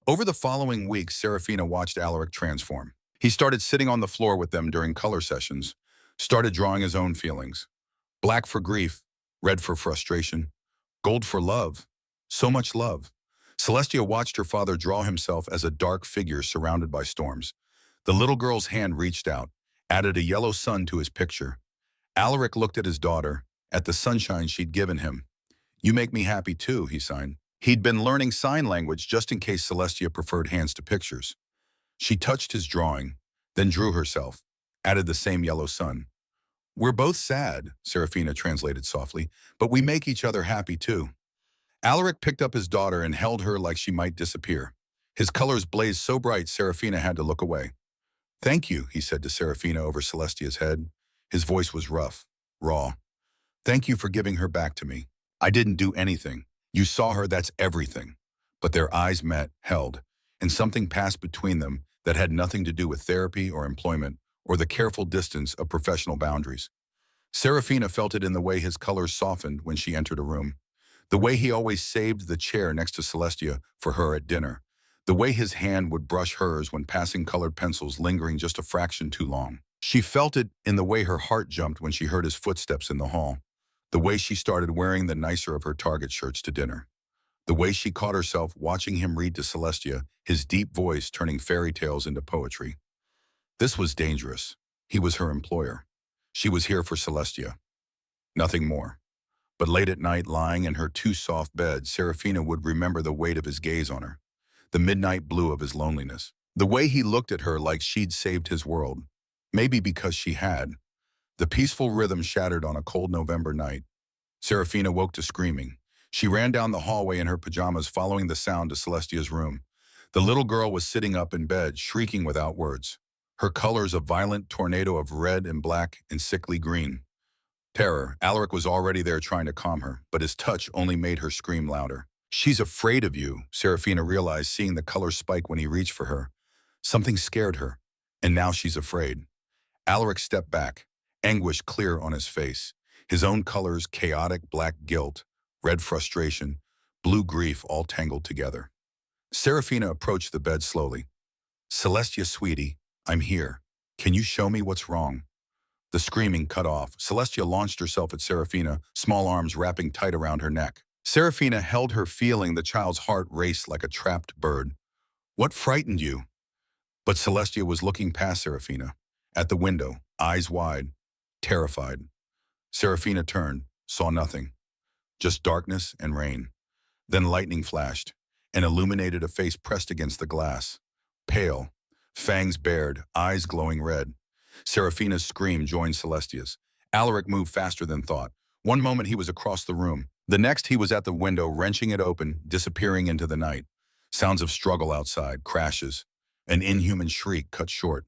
Over the following weeks, Serafina watched Alaric transform. He started sitting on the floor with them during color sessions, started drawing his own feelings. Black for grief, red for frustration, gold for love. So much love. Celestia watched her father draw himself as a dark figure surrounded by storms. The little girl's hand reached out, added a yellow sun to his picture. Alaric looked at his daughter, at the sunshine she'd given him. You make me happy too, he signed. He'd been learning sign language just in case Celestia preferred hands to pictures. She touched his drawing, then drew herself, added the same yellow sun. We're both sad, Serafina translated softly, but we make each other happy too. Alaric picked up his daughter and held her like she might disappear. His colors blazed so bright Serafina had to look away. Thank you, he said to Serafina over Celestia's head. His voice was rough, raw. Thank you for giving her back to me. I didn't do anything. You saw her, that's everything. But their eyes met, held. and something passed between them that had nothing to do with therapy or employment or the careful distance of professional boundaries. Serafina felt it in the way his colors softened when she entered a room, the way he always saved the chair next to Celestia for her at dinner, the way his hand would brush hers when passing colored pencils lingering just a fraction too long. She felt it in the way her heart jumped when she heard his footsteps in the hall, the way she started wearing the nicer of her Target shirts to dinner, the way she caught herself watching him read to Celestia, his deep voice turning fairy tales into poetry. This was dangerous. He was her employer. She was here for Celestia. Nothing more. But late at night, lying in her too soft bed, Serafina would remember the weight of his gaze on her, the midnight blue of his loneliness, the way he looked at her like she'd saved his world. Maybe because she had. The peaceful rhythm shattered on a cold November night. Serafina woke to screaming. She ran down the hallway in her pajamas, following the sound to Celestia's room. The little girl was sitting up in bed, shrieking without words, her colors a violent tornado of red and black and sickly green. Terror. Alaric was already there trying to calm her, but his touch only made her scream louder. "She's afraid of you," Serafina realized, seeing the color spike when he reached for her. Something scared her, and now she's afraid. Alaric stepped back, anguish clear on his face. His own colors, chaotic black guilt, red frustration, blue grief, all tangled together. Serafina approached the bed slowly. "Celestia, sweetie, I'm here. Can you show me what's wrong?" The screaming cut off. Celestia launched herself at Serafina, small arms wrapping tight around her neck. Serafina held her, feeling the child's heart race like a trapped bird. "What frightened you?" But Celestia was looking past Serafina, at the window, eyes wide, terrified. Serafina turned, saw nothing, just darkness and rain. Then lightning flashed and illuminated a face pressed against the glass, pale, fangs bared, eyes glowing red. Serafina's scream joined Celestia's. Alaric moved faster than thought. One moment he was across the room. The next he was at the window, wrenching it open, disappearing into the night. Sounds of struggle outside, crashes. An inhuman shriek cut short.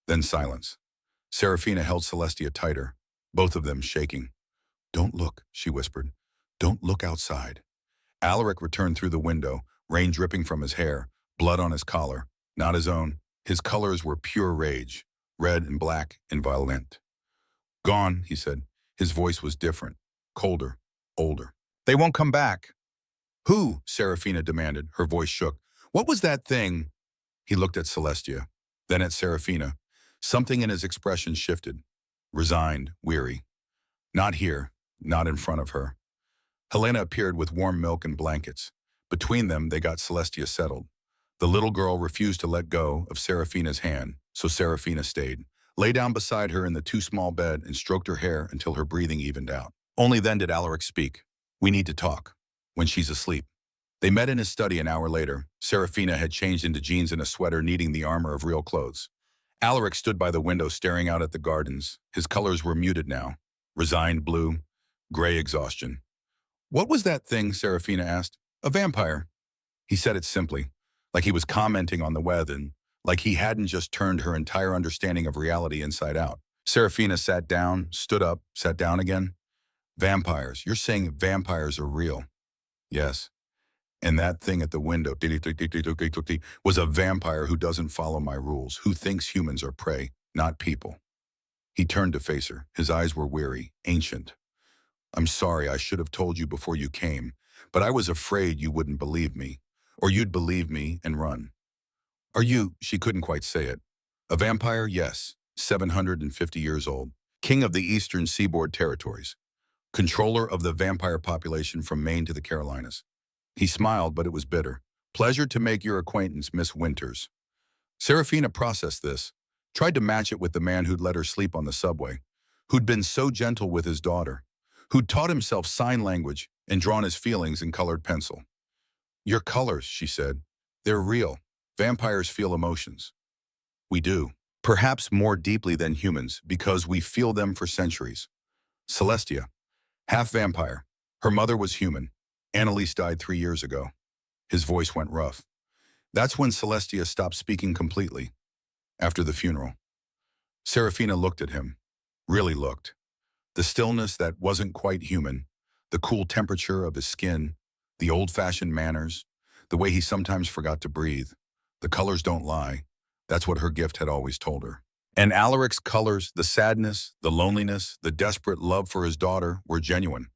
Then silence. Serafina held Celestia tighter, both of them shaking. "Don't look," she whispered. "Don't look outside." Alaric returned through the window, rain dripping from his hair, blood on his collar, not his own. His colors were pure rage, red and black and violent. "Gone," he said. His voice was different, colder, older. "They won't come back." "Who?" Serafina demanded. Her voice shook. "What was that thing?" He looked at Celestia, then at Serafina. Something in his expression shifted. Resigned, weary. Not here, not in front of her. Helena appeared with warm milk and blankets. Between them, they got Celestia settled. The little girl refused to let go of Serafina's hand, so Serafina stayed, lay down beside her in the too small bed and stroked her hair until her breathing evened out. Only then did Alaric speak. "We need to talk. When she's asleep." They met in his study an hour later. Serafina had changed into jeans and a sweater, needing the armor of real clothes. Alaric stood by the window staring out at the gardens. His colors were muted now. Resigned blue, gray exhaustion. "What was that thing?" Serafina asked. "A vampire." He said it simply, like he was commenting on the weather, and like he hadn't just turned her entire understanding of reality inside out. Serafina sat down, stood up, sat down again. "Vampires. You're saying vampires are real?" "Yes. And that thing at the window was a vampire who doesn't follow my rules, who thinks humans are prey, not people." He turned to face her. His eyes were weary, ancient. "I'm sorry, I should have told you before you came, but I was afraid you wouldn't believe me, or you'd believe me and run." "Are you," she couldn't quite say it, "a vampire?" "Yes, 750 years old, king of the eastern seaboard territories, controller of the vampire population from Maine to the Carolinas." He smiled, but it was bitter. "Pleasure to make your acquaintance, Miss Winters." Serafina processed this, tried to match it with the man who'd let her sleep on the subway, who'd been so gentle with his daughter, who'd taught himself sign language and drawn his feelings in colored pencil. "Your colors," she said. "They're real. Vampires feel emotions." "We do. Perhaps more deeply than humans, because we feel them for centuries." Celestia, half vampire. Her mother was human. Annalise died 3 years ago. His voice went rough. That's when Celestia stopped speaking completely. After the funeral. Serafina looked at him. Really looked. The stillness that wasn't quite human. The cool temperature of his skin. The old-fashioned manners. The way he sometimes forgot to breathe. The colors don't lie. That's what her gift had always told her. And Alaric's colors, the sadness, the loneliness, the desperate love for his daughter, were genuine.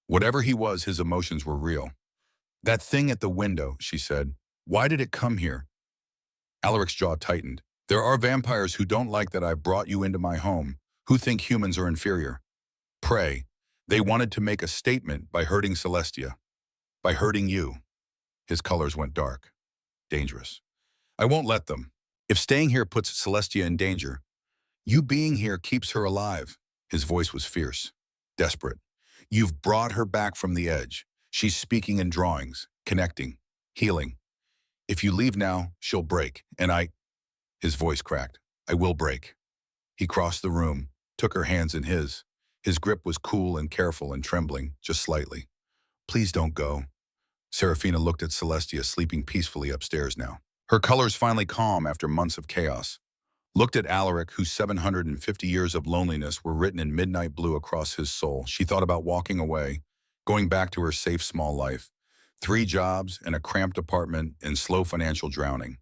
Whatever he was, his emotions were real. That thing at the window, she said. Why did it come here? Alaric's jaw tightened. There are vampires who don't like that I've brought you into my home, who think humans are inferior. Pray. They wanted to make a statement by hurting Celestia, by hurting you. His colors went dark. Dangerous. I won't let them. If staying here puts Celestia in danger, you being here keeps her alive. His voice was fierce, desperate. You've brought her back from the edge. She's speaking in drawings, connecting, healing. If you leave now, she'll break, and His voice cracked. I will break. He crossed the room, took her hands in his. His grip was cool and careful and trembling, just slightly. Please don't go. Serafina looked at Celestia sleeping peacefully upstairs now. Her colors finally calm after months of chaos. Looked at Alaric, whose 750 years of loneliness were written in midnight blue across his soul. She thought about walking away, going back to her safe small life. 3 jobs and a cramped apartment and slow financial drowning.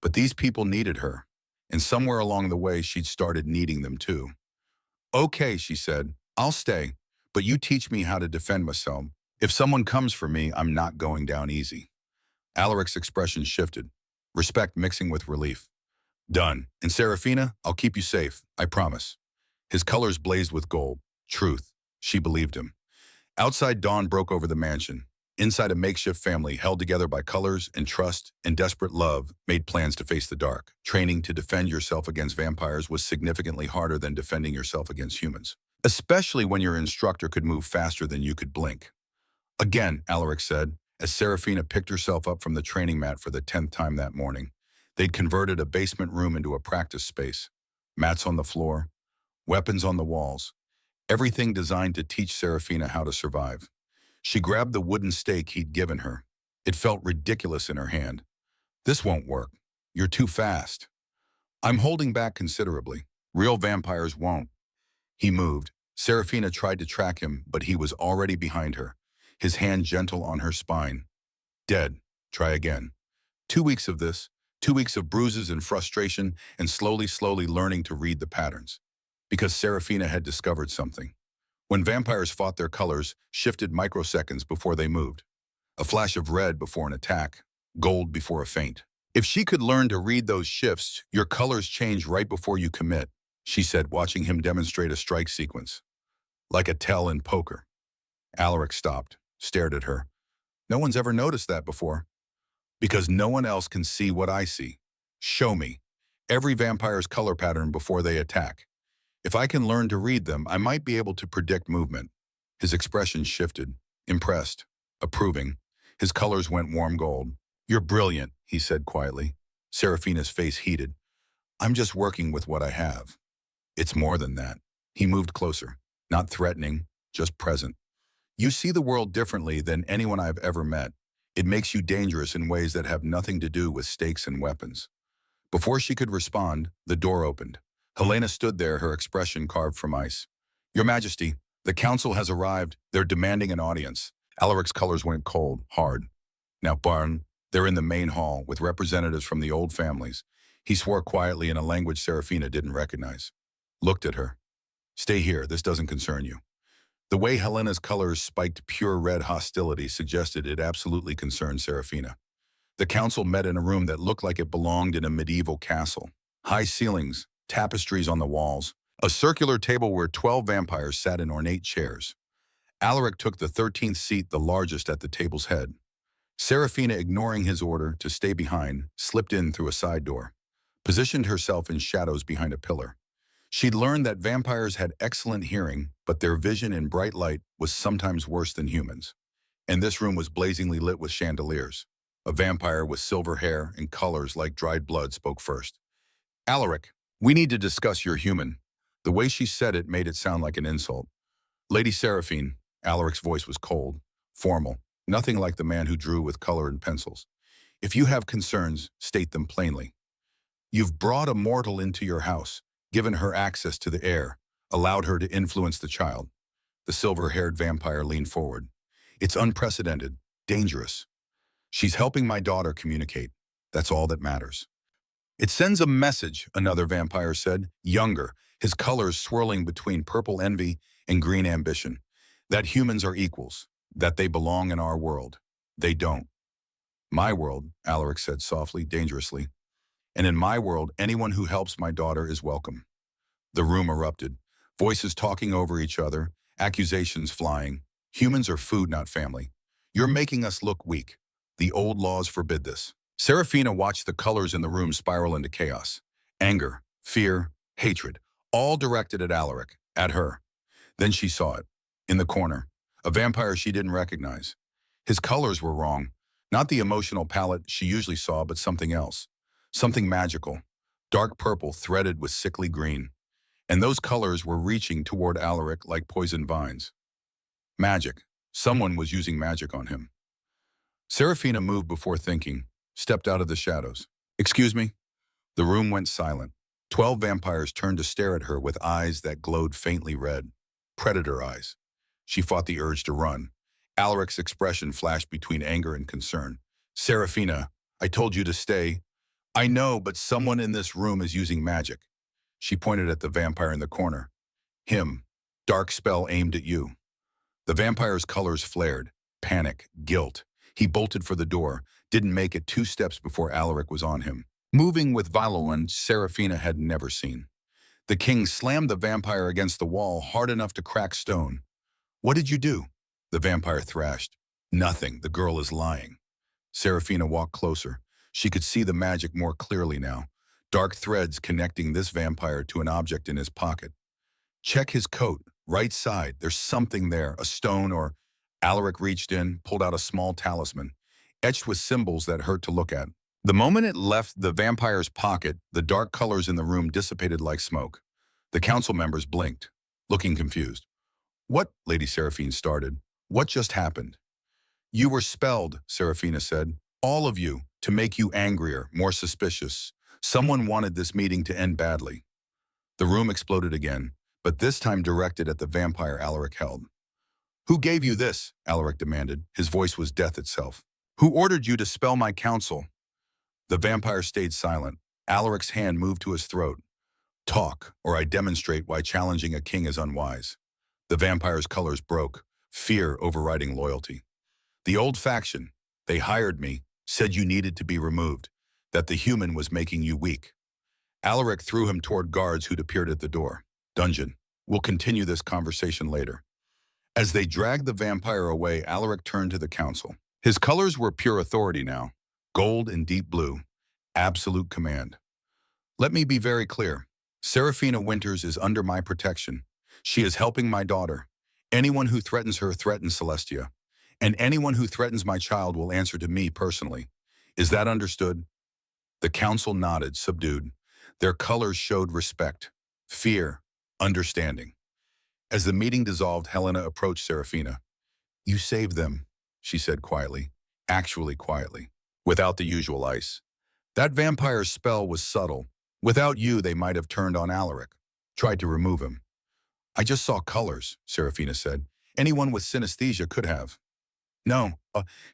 But these people needed her, and somewhere along the way she'd started needing them too. Okay, she said, I'll stay, but you teach me how to defend myself. If someone comes for me, I'm not going down easy. Alaric's expression shifted, respect mixing with relief. Done. And Serafina, I'll keep you safe, I promise. His colors blazed with gold. Truth. She believed him. Outside, dawn broke over the mansion. Inside, a makeshift family held together by colors and trust and desperate love made plans to face the dark. Training to defend yourself against vampires was significantly harder than defending yourself against humans, especially when your instructor could move faster than you could blink. Again, Alaric said, as Serafina picked herself up from the training mat for the 10th time that morning. They'd converted a basement room into a practice space. Mats on the floor, weapons on the walls, everything designed to teach Serafina how to survive. She grabbed the wooden stake he'd given her. It felt ridiculous in her hand. This won't work. You're too fast. I'm holding back considerably. Real vampires won't. He moved. Serafina tried to track him, but he was already behind her, his hand gentle on her spine. Dead. Try again. 2 weeks of this, 2 weeks of bruises and frustration, and slowly learning to read the patterns. Because Serafina had discovered something. When vampires fought, their colors shifted microseconds before they moved. A flash of red before an attack, gold before a feint. If she could learn to read those shifts, your colors change right before you commit, she said, watching him demonstrate a strike sequence. Like a tell in poker. Alaric stopped, stared at her. No one's ever noticed that before. Because no one else can see what I see. Show me. Every vampire's color pattern before they attack. If I can learn to read them, I might be able to predict movement. His expression shifted, impressed, approving. His colors went warm gold. You're brilliant, he said quietly. Serafina's face heated. I'm just working with what I have. It's more than that. He moved closer, not threatening, just present. You see the world differently than anyone I've ever met. It makes you dangerous in ways that have nothing to do with stakes and weapons. Before she could respond, the door opened. Helena stood there, her expression carved from ice. Your Majesty, the council has arrived. They're demanding an audience. Alaric's colors went cold, hard. Now, Barn, they're in the main hall with representatives from the old families. He swore quietly in a language Serafina didn't recognize. Looked at her. Stay here, this doesn't concern you. The way Helena's colors spiked pure red hostility suggested it absolutely concerned Serafina. The council met in a room that looked like it belonged in a medieval castle. High ceilings, tapestries on the walls, a circular table where 12 vampires sat in ornate chairs. Alaric took the 13th seat, the largest at the table's head. Serafina, ignoring his order to stay behind, slipped in through a side door, positioned herself in shadows behind a pillar. She'd learned that vampires had excellent hearing, but their vision in bright light was sometimes worse than humans. And this room was blazingly lit with chandeliers. A vampire with silver hair and colors like dried blood spoke first. Alaric, we need to discuss your human. The way she said it made it sound like an insult. Lady Seraphine, Alaric's voice was cold, formal, nothing like the man who drew with color and pencils. If you have concerns, state them plainly. You've brought a mortal into your house, given her access to the air, allowed her to influence the child. The silver-haired vampire leaned forward. It's unprecedented, dangerous. She's helping my daughter communicate. That's all that matters. It sends a message, another vampire said, younger, his colors swirling between purple envy and green ambition, that humans are equals, that they belong in our world. They don't. My world, Alaric said softly, dangerously. And in my world, anyone who helps my daughter is welcome. The room erupted, voices talking over each other, accusations flying. Humans are food, not family. You're making us look weak. The old laws forbid this. Serafina watched the colors in the room spiral into chaos. Anger, fear, hatred, all directed at Alaric, at her. Then she saw it. In the corner, a vampire she didn't recognize. His colors were wrong. Not the emotional palette she usually saw, but something else. Something magical. Dark purple threaded with sickly green. And those colors were reaching toward Alaric like poison vines. Magic. Someone was using magic on him. Serafina moved before thinking, stepped out of the shadows. Excuse me? The room went silent. 12 vampires turned to stare at her with eyes that glowed faintly red. Predator eyes. She fought the urge to run. Alaric's expression flashed between anger and concern. Serafina, I told you to stay. I know, but someone in this room is using magic. She pointed at the vampire in the corner. Him. Dark spell aimed at you. The vampire's colors flared. Panic, guilt. He bolted for the door, didn't make it 2 steps before Alaric was on him. Moving with violence Serafina had never seen. The king slammed the vampire against the wall hard enough to crack stone. What did you do? The vampire thrashed. Nothing, the girl is lying. Serafina walked closer. She could see the magic more clearly now. Dark threads connecting this vampire to an object in his pocket. Check his coat, right side. There's something there, a stone or... Alaric reached in, pulled out a small talisman, etched with symbols that hurt to look at. The moment it left the vampire's pocket, the dark colors in the room dissipated like smoke. The council members blinked, looking confused. What? Lady Seraphine started. What just happened? You were spelled, Serafina said. All of you, to make you angrier, more suspicious. Someone wanted this meeting to end badly. The room exploded again, but this time directed at the vampire Alaric held. Who gave you this? Alaric demanded. His voice was death itself. Who ordered you to spell my counsel? The vampire stayed silent. Alaric's hand moved to his throat. Talk, or I demonstrate why challenging a king is unwise. The vampire's colors broke, fear overriding loyalty. The old faction, they hired me, said you needed to be removed, that the human was making you weak. Alaric threw him toward guards who'd appeared at the door. Dungeon, we'll continue this conversation later. As they dragged the vampire away, Alaric turned to the council. His colors were pure authority now, gold and deep blue, absolute command. Let me be very clear. Serafina Winters is under my protection. She is helping my daughter. Anyone who threatens her threatens Celestia. And anyone who threatens my child will answer to me personally. Is that understood? The council nodded, subdued. Their colors showed respect, fear, understanding. As the meeting dissolved, Helena approached Serafina. You saved them, she said quietly, actually quietly, without the usual ice. That vampire's spell was subtle. Without you, they might have turned on Alaric, tried to remove him. I just saw colors, Serafina said. Anyone with synesthesia could have. No,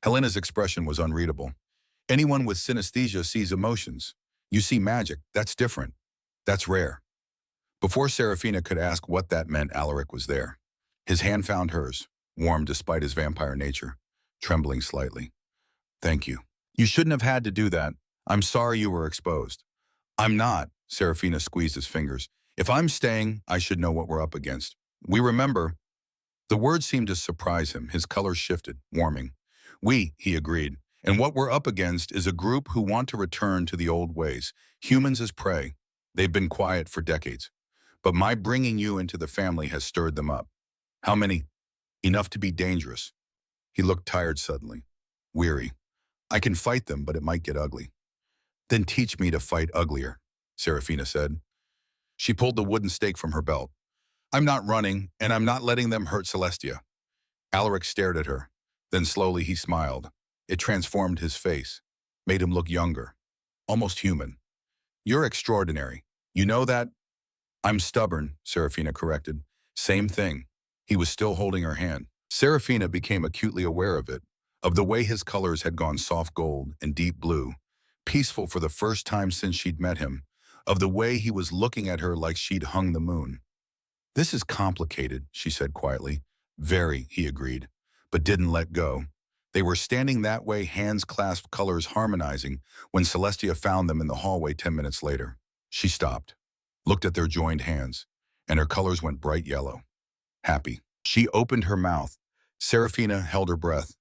Helena's expression was unreadable. Anyone with synesthesia sees emotions. You see magic, that's different. That's rare. Before Serafina could ask what that meant, Alaric was there. His hand found hers, warm despite his vampire nature, trembling slightly. Thank you. You shouldn't have had to do that. I'm sorry you were exposed. I'm not, Serafina squeezed his fingers. If I'm staying, I should know what we're up against. We remember. The words seemed to surprise him. His color shifted, warming. We, he agreed. And what we're up against is a group who want to return to the old ways. Humans as prey. They've been quiet for decades. But my bringing you into the family has stirred them up. How many? Enough to be dangerous. He looked tired suddenly, weary. I can fight them, but it might get ugly. Then teach me to fight uglier, Serafina said. She pulled the wooden stake from her belt. I'm not running, and I'm not letting them hurt Celestia. Alaric stared at her. Then slowly he smiled. It transformed his face, made him look younger, almost human. You're extraordinary. You know that? I'm stubborn, Serafina corrected. Same thing. He was still holding her hand. Serafina became acutely aware of it, of the way his colors had gone soft gold and deep blue, peaceful for the first time since she'd met him, of the way he was looking at her like she'd hung the moon. "This is complicated," she said quietly. "Very," he agreed, but didn't let go. They were standing that way, hands clasped, colors harmonizing, when Celestia found them in the hallway 10 minutes later. She stopped, looked at their joined hands, and her colors went bright yellow. Happy. She opened her mouth. Serafina held her breath.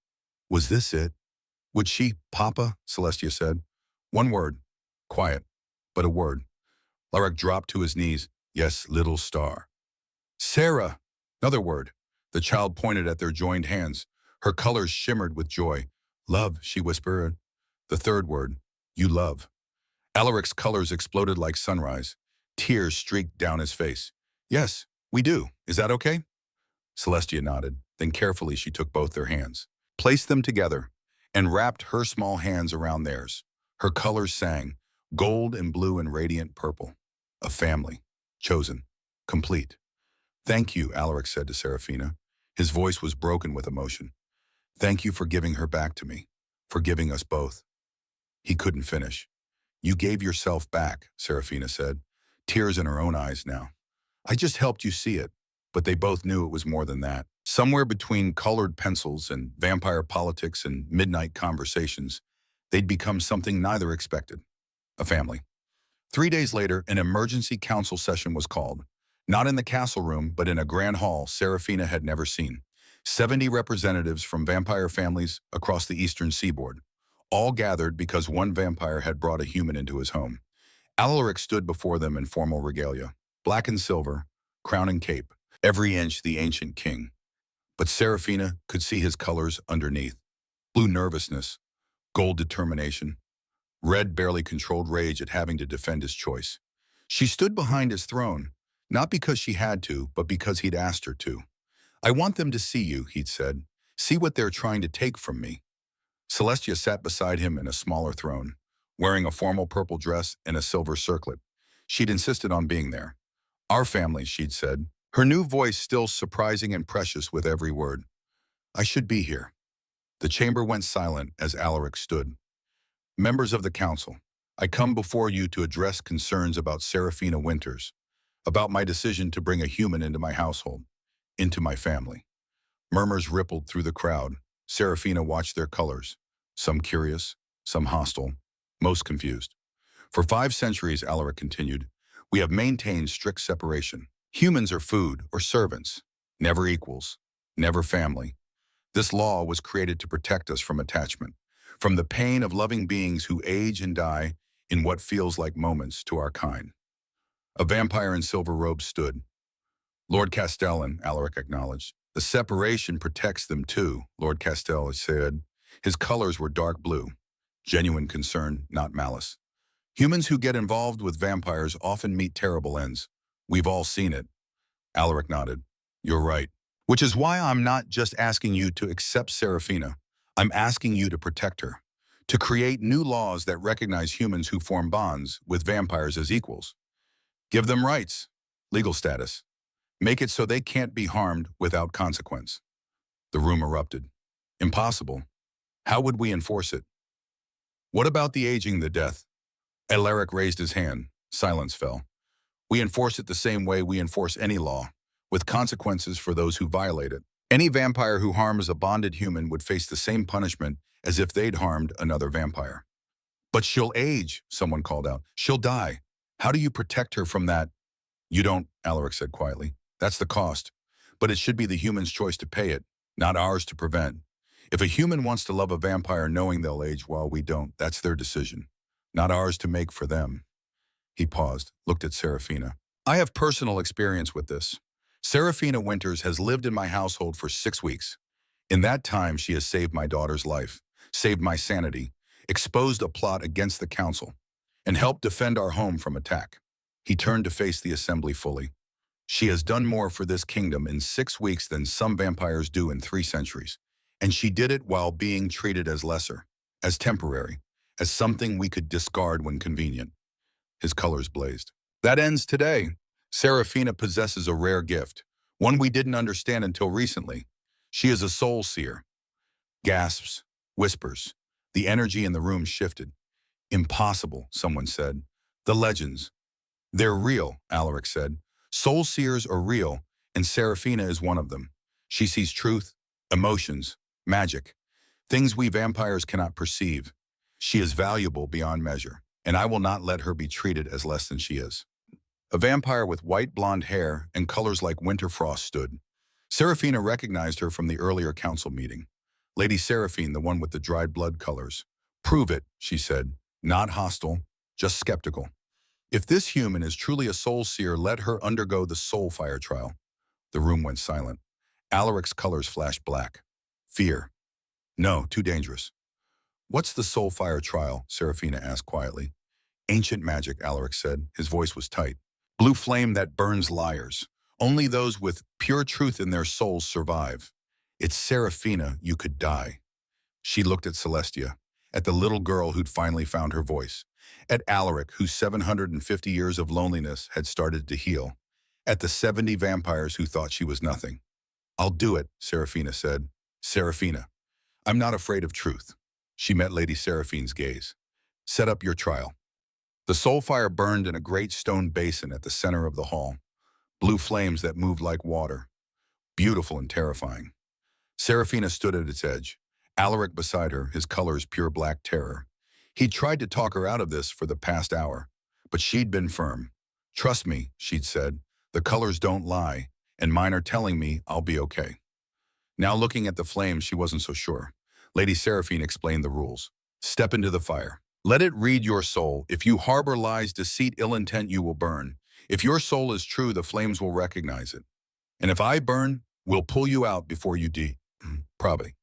Was this it? Would she, Papa? Celestia said. One word. Quiet, but a word. Larek dropped to his knees. Yes, little star. Sarah! Another word. The child pointed at their joined hands. Her colors shimmered with joy. Love, she whispered. The third word. You love. Alaric's colors exploded like sunrise. Tears streaked down his face. Yes, we do. Is that okay? Celestia nodded. Then carefully she took both their hands, placed them together, and wrapped her small hands around theirs. Her colors sang, gold and blue and radiant purple. A family. Chosen. Complete. Thank you, Alaric said to Serafina. His voice was broken with emotion. Thank you for giving her back to me, for giving us both. He couldn't finish. You gave yourself back, Serafina said, tears in her own eyes now. I just helped you see it, but they both knew it was more than that. Somewhere between colored pencils and vampire politics and midnight conversations, they'd become something neither expected, a family. 3 days later, an emergency council session was called. Not in the castle room, but in a grand hall Serafina had never seen. 70 representatives from vampire families across the eastern seaboard, all gathered because one vampire had brought a human into his home. Alaric stood before them in formal regalia, black and silver, crown and cape, every inch the ancient king. But Serafina could see his colors underneath. Blue nervousness, gold determination, red barely controlled rage at having to defend his choice. She stood behind his throne, not because she had to, but because he'd asked her to. I want them to see you, he'd said. See what they're trying to take from me. Celestia sat beside him in a smaller throne, wearing a formal purple dress and a silver circlet. She'd insisted on being there. Our family, she'd said, her new voice still surprising and precious with every word. I should be here. The chamber went silent as Alaric stood. Members of the council, I come before you to address concerns about Serafina Winters, about my decision to bring a human into my household, into my family. Murmurs rippled through the crowd. Serafina watched their colors, some curious, some hostile, most confused. For 5 centuries, Alaric continued, we have maintained strict separation. Humans are food or servants, never equals, never family. This law was created to protect us from attachment, from the pain of loving beings who age and die in what feels like moments to our kind. A vampire in silver robes stood. Lord Castellan, Alaric acknowledged. The separation protects them too, Lord Castell said. His colors were dark blue, genuine concern, not malice. Humans who get involved with vampires often meet terrible ends. We've all seen it. Alaric nodded. You're right. Which is why I'm not just asking you to accept Serafina. I'm asking you to protect her, to create new laws that recognize humans who form bonds with vampires as equals. Give them rights, legal status. Make it so they can't be harmed without consequence. The room erupted. Impossible. How would we enforce it? What about the aging, the death? Alaric raised his hand. Silence fell. We enforce it the same way we enforce any law, with consequences for those who violate it. Any vampire who harms a bonded human would face the same punishment as if they'd harmed another vampire. But she'll age, someone called out. She'll die. How do you protect her from that? You don't, Alaric said quietly. That's the cost. But it should be the human's choice to pay it, not ours to prevent. If a human wants to love a vampire knowing they'll age while we don't, that's their decision, not ours to make for them. He paused, looked at Serafina. I have personal experience with this. Serafina Winters has lived in my household for 6 weeks. In that time, she has saved my daughter's life, saved my sanity, exposed a plot against the council, and helped defend our home from attack. He turned to face the assembly fully. She has done more for this kingdom in 6 weeks than some vampires do in 3 centuries. And she did it while being treated as lesser, as temporary, as something we could discard when convenient. His colors blazed. That ends today. Serafina possesses a rare gift, one we didn't understand until recently. She is a soul seer. Gasps, whispers. The energy in the room shifted. Impossible, someone said. The legends. They're real, Alaric said. Soul seers are real, and Serafina is one of them. She sees truth, emotions, magic, things we vampires cannot perceive. She is valuable beyond measure, and I will not let her be treated as less than she is. A vampire with white blonde hair and colors like winter frost stood. Serafina recognized her from the earlier council meeting. Lady Seraphine, the one with the dried blood colors. Prove it, she said, not hostile, just skeptical. If this human is truly a soul seer, let her undergo the soul fire trial. The room went silent. Alaric's colors flashed black. Fear. No, too dangerous. What's the soul fire trial? Serafina asked quietly. Ancient magic, Alaric said. His voice was tight. Blue flame that burns liars. Only those with pure truth in their souls survive. It's Serafina, you could die. She looked at Celestia, at the little girl who'd finally found her voice, at Alaric, whose 750 years of loneliness had started to heal, at the 70 vampires who thought she was nothing. I'll do it, Serafina said. Serafina, I'm not afraid of truth. She met Lady Seraphine's gaze. Set up your trial. The soul fire burned in a great stone basin at the center of the hall, blue flames that moved like water, beautiful and terrifying. Serafina stood at its edge, Alaric beside her, his colors pure black terror. He'd tried to talk her out of this for the past hour, but she'd been firm. Trust me, she'd said, the colors don't lie, and mine are telling me I'll be okay. Now looking at the flames, she wasn't so sure. Lady Seraphine explained the rules. Step into the fire. Let it read your soul. If you harbor lies, deceit, ill intent, you will burn. If your soul is true, the flames will recognize it. And if I burn, we'll pull you out before you Probably.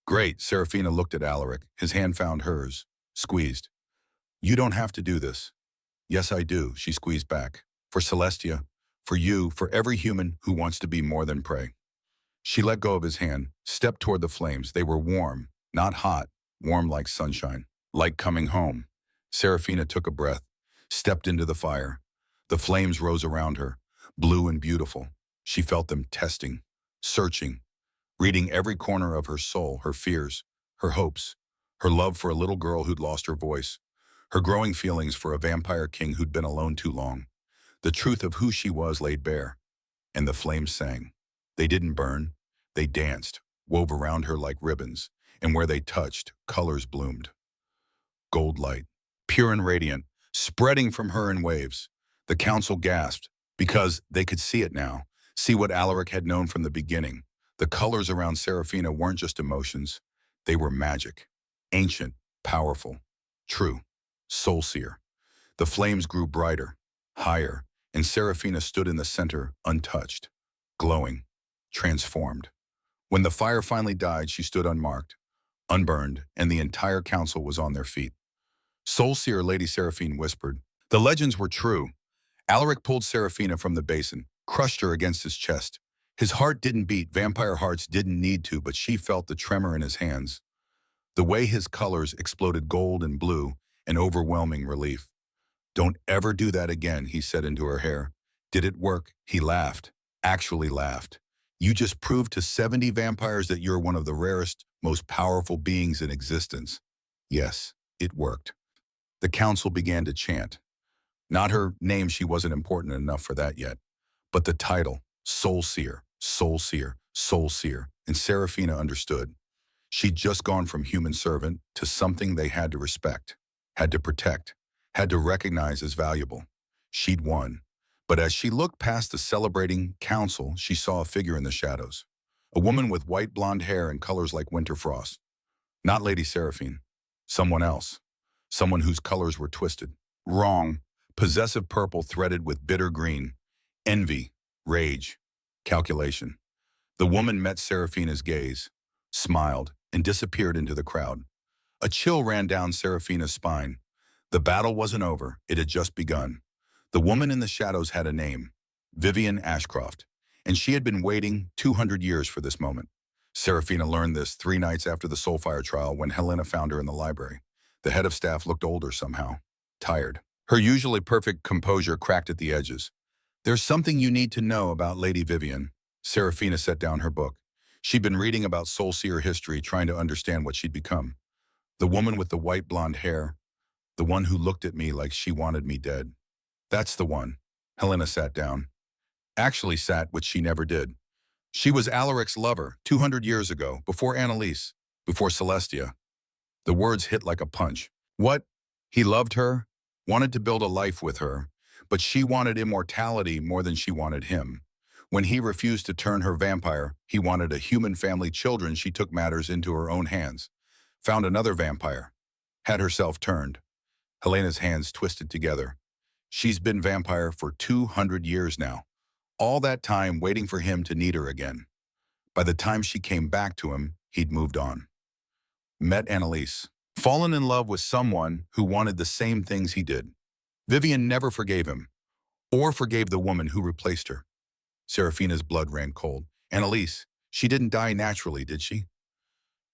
Great, Serafina looked at Alaric. His hand found hers, squeezed. You don't have to do this. Yes, I do, she squeezed back. For Celestia, for you, for every human who wants to be more than prey. She let go of his hand, stepped toward the flames. They were warm, not hot, warm like sunshine, like coming home. Serafina took a breath, stepped into the fire. The flames rose around her, blue and beautiful. She felt them testing, searching, reading every corner of her soul, her fears, her hopes, her love for a little girl who'd lost her voice, her growing feelings for a vampire king who'd been alone too long. The truth of who she was laid bare, and the flames sang. They didn't burn, they danced, wove around her like ribbons, and where they touched, colors bloomed. Gold light, pure and radiant, spreading from her in waves. The council gasped, because they could see it now, see what Alaric had known from the beginning. The colors around Serafina weren't just emotions, they were magic. Ancient, powerful, true, soul seer. The flames grew brighter, higher, and Serafina stood in the center, untouched, glowing, transformed. When the fire finally died, she stood unmarked, unburned, and the entire council was on their feet. Soul seer Lady Seraphine whispered. The legends were true. Alaric pulled Serafina from the basin, crushed her against his chest. His heart didn't beat, vampire hearts didn't need to, but she felt the tremor in his hands. The way his colors exploded gold and blue, an overwhelming relief. Don't ever do that again, he said into her hair. Did it work? He laughed, actually laughed. You just proved to 70 vampires that you're one of the rarest, most powerful beings in existence. Yes, it worked. The council began to chant. Not her name, she wasn't important enough for that yet, but the title, Soul Seer, Soul Seer, Soul Seer, and Serafina understood. She'd just gone from human servant to something they had to respect, had to protect, had to recognize as valuable. She'd won. But as she looked past the celebrating council, she saw a figure in the shadows. A woman with white blonde hair and colors like winter frost. Not Lady Seraphine. Someone else. Someone whose colors were twisted. Wrong. Possessive purple threaded with bitter green. Envy. Rage. Calculation. The woman met Serafina's gaze, smiled, and disappeared into the crowd. A chill ran down Serafina's spine. The battle wasn't over, it had just begun. The woman in the shadows had a name, Vivian Ashcroft, and she had been waiting 200 years for this moment. Serafina learned this 3 nights after the Soulfire trial when Helena found her in the library. The head of staff looked older somehow, tired. Her usually perfect composure cracked at the edges. There's something you need to know about Lady Vivian. Serafina set down her book. She'd been reading about Soul Seer history, trying to understand what she'd become. The woman with the white blonde hair, The one who looked at me like she wanted me dead. That's the one. Helena sat down. Actually sat, which she never did. She was Alaric's lover 200 years ago, before Annalise, before Celestia. The words hit like a punch. What? He loved her, wanted to build a life with her, but she wanted immortality more than she wanted him. When he refused to turn her vampire, he wanted a human family children. She took matters into her own hands. Found another vampire. Had herself turned. Helena's hands twisted together. She's been vampire for 200 years now. All that time waiting for him to need her again. By the time she came back to him, he'd moved on. Met Annalise. Fallen in love with someone who wanted the same things he did. Vivian never forgave him, or forgave the woman who replaced her. Serafina's blood ran cold. Annalise, she didn't die naturally, did she?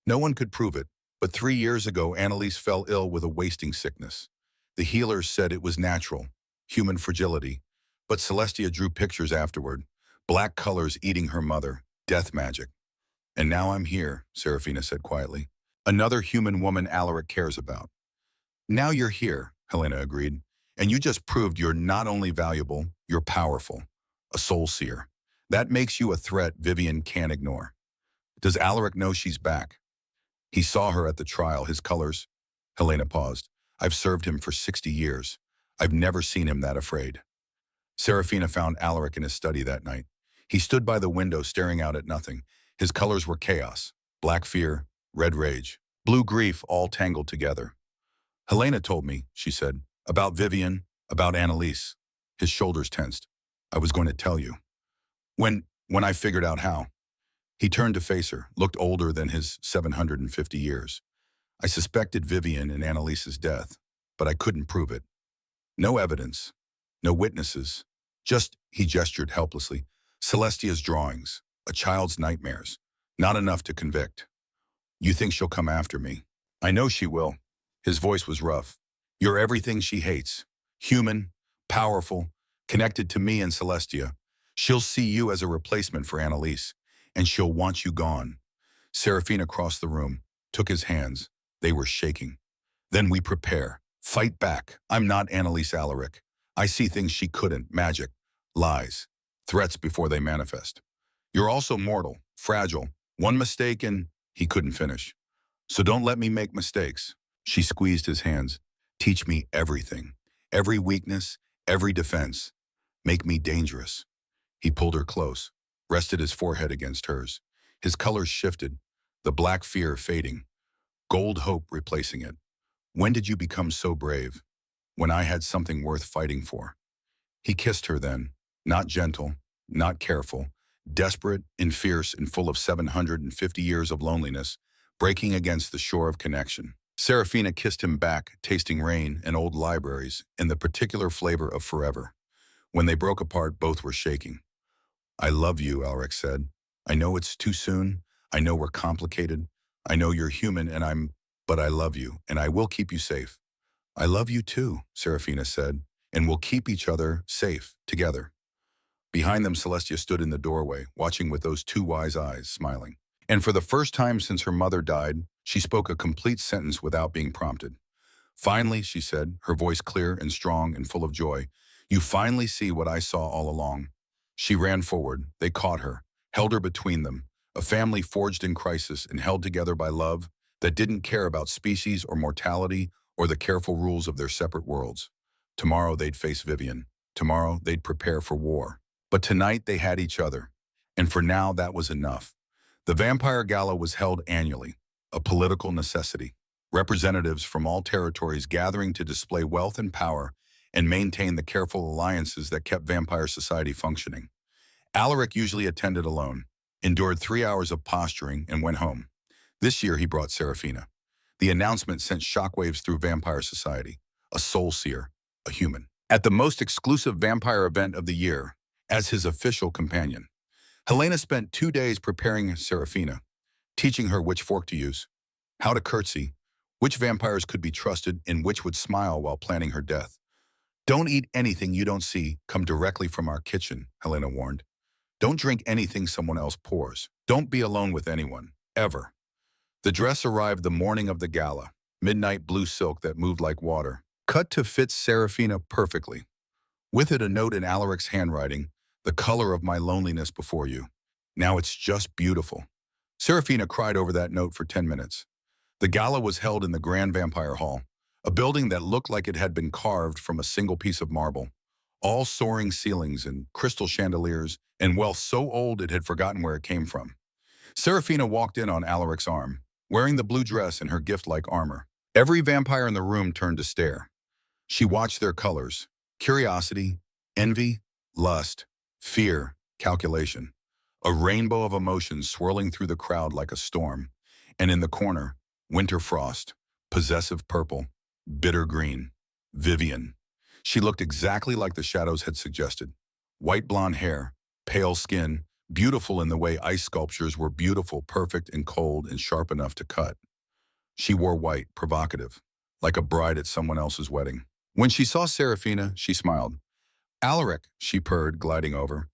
No one could prove it, but 3 years ago, Annalise fell ill with a wasting sickness. The healers said it was natural, human fragility, but Celestia drew pictures afterward, black colors eating her mother, death magic. And now I'm here, Serafina said quietly. Another human woman Alaric cares about. Now you're here, Helena agreed, and you just proved you're not only valuable, you're powerful, a soul seer. That makes you a threat Vivian can't ignore. Does Alaric know she's back? He saw her at the trial, his colors. Helena paused. I've served him for 60 years. I've never seen him that afraid. Serafina found Alaric in his study that night. He stood by the window staring out at nothing. His colors were chaos, black fear, red rage, blue grief, all tangled together. Helena told me, she said, about Vivian, about Annalise. His shoulders tensed. I was going to tell you. When I figured out how. He turned to face her, looked older than his 750 years. I suspected Vivian and Annalise's death, but I couldn't prove it. No evidence, no witnesses. Just, he gestured helplessly, Celestia's drawings, a child's nightmares. Not enough to convict. You think she'll come after me? I know she will. His voice was rough. You're everything she hates. Human, powerful, connected to me and Celestia. She'll see you as a replacement for Annalise, and she'll want you gone. Serafina crossed the room, took his hands. They were shaking. Then we prepare. Fight back. I'm not Annalise Alaric. I see things she couldn't. Magic, lies, threats before they manifest. You're also mortal, fragile. One mistake and he couldn't finish. So don't let me make mistakes. She squeezed his hands. Teach me everything. Every weakness, every defense. Make me dangerous. He pulled her close, rested his forehead against hers. His colors shifted, the black fear fading, gold hope replacing it. When did you become so brave? When I had something worth fighting for. He kissed her then, not gentle, not careful, desperate and fierce and full of 750 years of loneliness, breaking against the shore of connection. Serafina kissed him back, tasting rain and old libraries and the particular flavor of forever. When they broke apart, both were shaking. I love you, Alaric said. I know it's too soon. I know we're complicated. I know you're human but I love you and I will keep you safe. I love you too, Serafina said, and we'll keep each other safe together. Behind them, Celestia stood in the doorway, watching with those two wise eyes, smiling. And for the first time since her mother died, she spoke a complete sentence without being prompted. Finally, she said, her voice clear and strong and full of joy, you finally see what I saw all along. She ran forward. They caught her, held her between them, a family forged in crisis and held together by love that didn't care about species or mortality or the careful rules of their separate worlds. Tomorrow they'd face Vivian. Tomorrow they'd prepare for war. But tonight they had each other. And for now, that was enough. The Vampire Gala was held annually, a political necessity. Representatives from all territories gathering to display wealth and power and maintain the careful alliances that kept vampire society functioning. Alaric usually attended alone, endured 3 hours of posturing, and went home. This year he brought Serafina. The announcement sent shockwaves through vampire society, a soul seer, a human. At the most exclusive vampire event of the year, as his official companion. Helena spent 2 days preparing Serafina, teaching her which fork to use, how to curtsy, which vampires could be trusted and which would smile while planning her death. Don't eat anything you don't see come directly from our kitchen, Helena warned. Don't drink anything someone else pours. Don't be alone with anyone, ever. The dress arrived the morning of the gala, midnight blue silk that moved like water, cut to fit Serafina perfectly. With it a note in Alaric's handwriting, the color of my loneliness before you. Now it's just beautiful. Serafina cried over that note for 10 minutes. The gala was held in the Grand Vampire Hall, a building that looked like it had been carved from a single piece of marble. All soaring ceilings and crystal chandeliers, and wealth so old it had forgotten where it came from. Serafina walked in on Alaric's arm, wearing the blue dress and her gift-like armor. Every vampire in the room turned to stare. She watched their colors: curiosity, envy, lust, fear, calculation. A rainbow of emotions swirling through the crowd like a storm. And in the corner, winter frost, possessive purple, bitter green, Vivian. She looked exactly like the shadows had suggested. White blonde hair, pale skin, beautiful in the way ice sculptures were beautiful, perfect and cold and sharp enough to cut. She wore white, provocative, like a bride at someone else's wedding. When she saw Serafina, she smiled. Alaric, she purred, gliding over.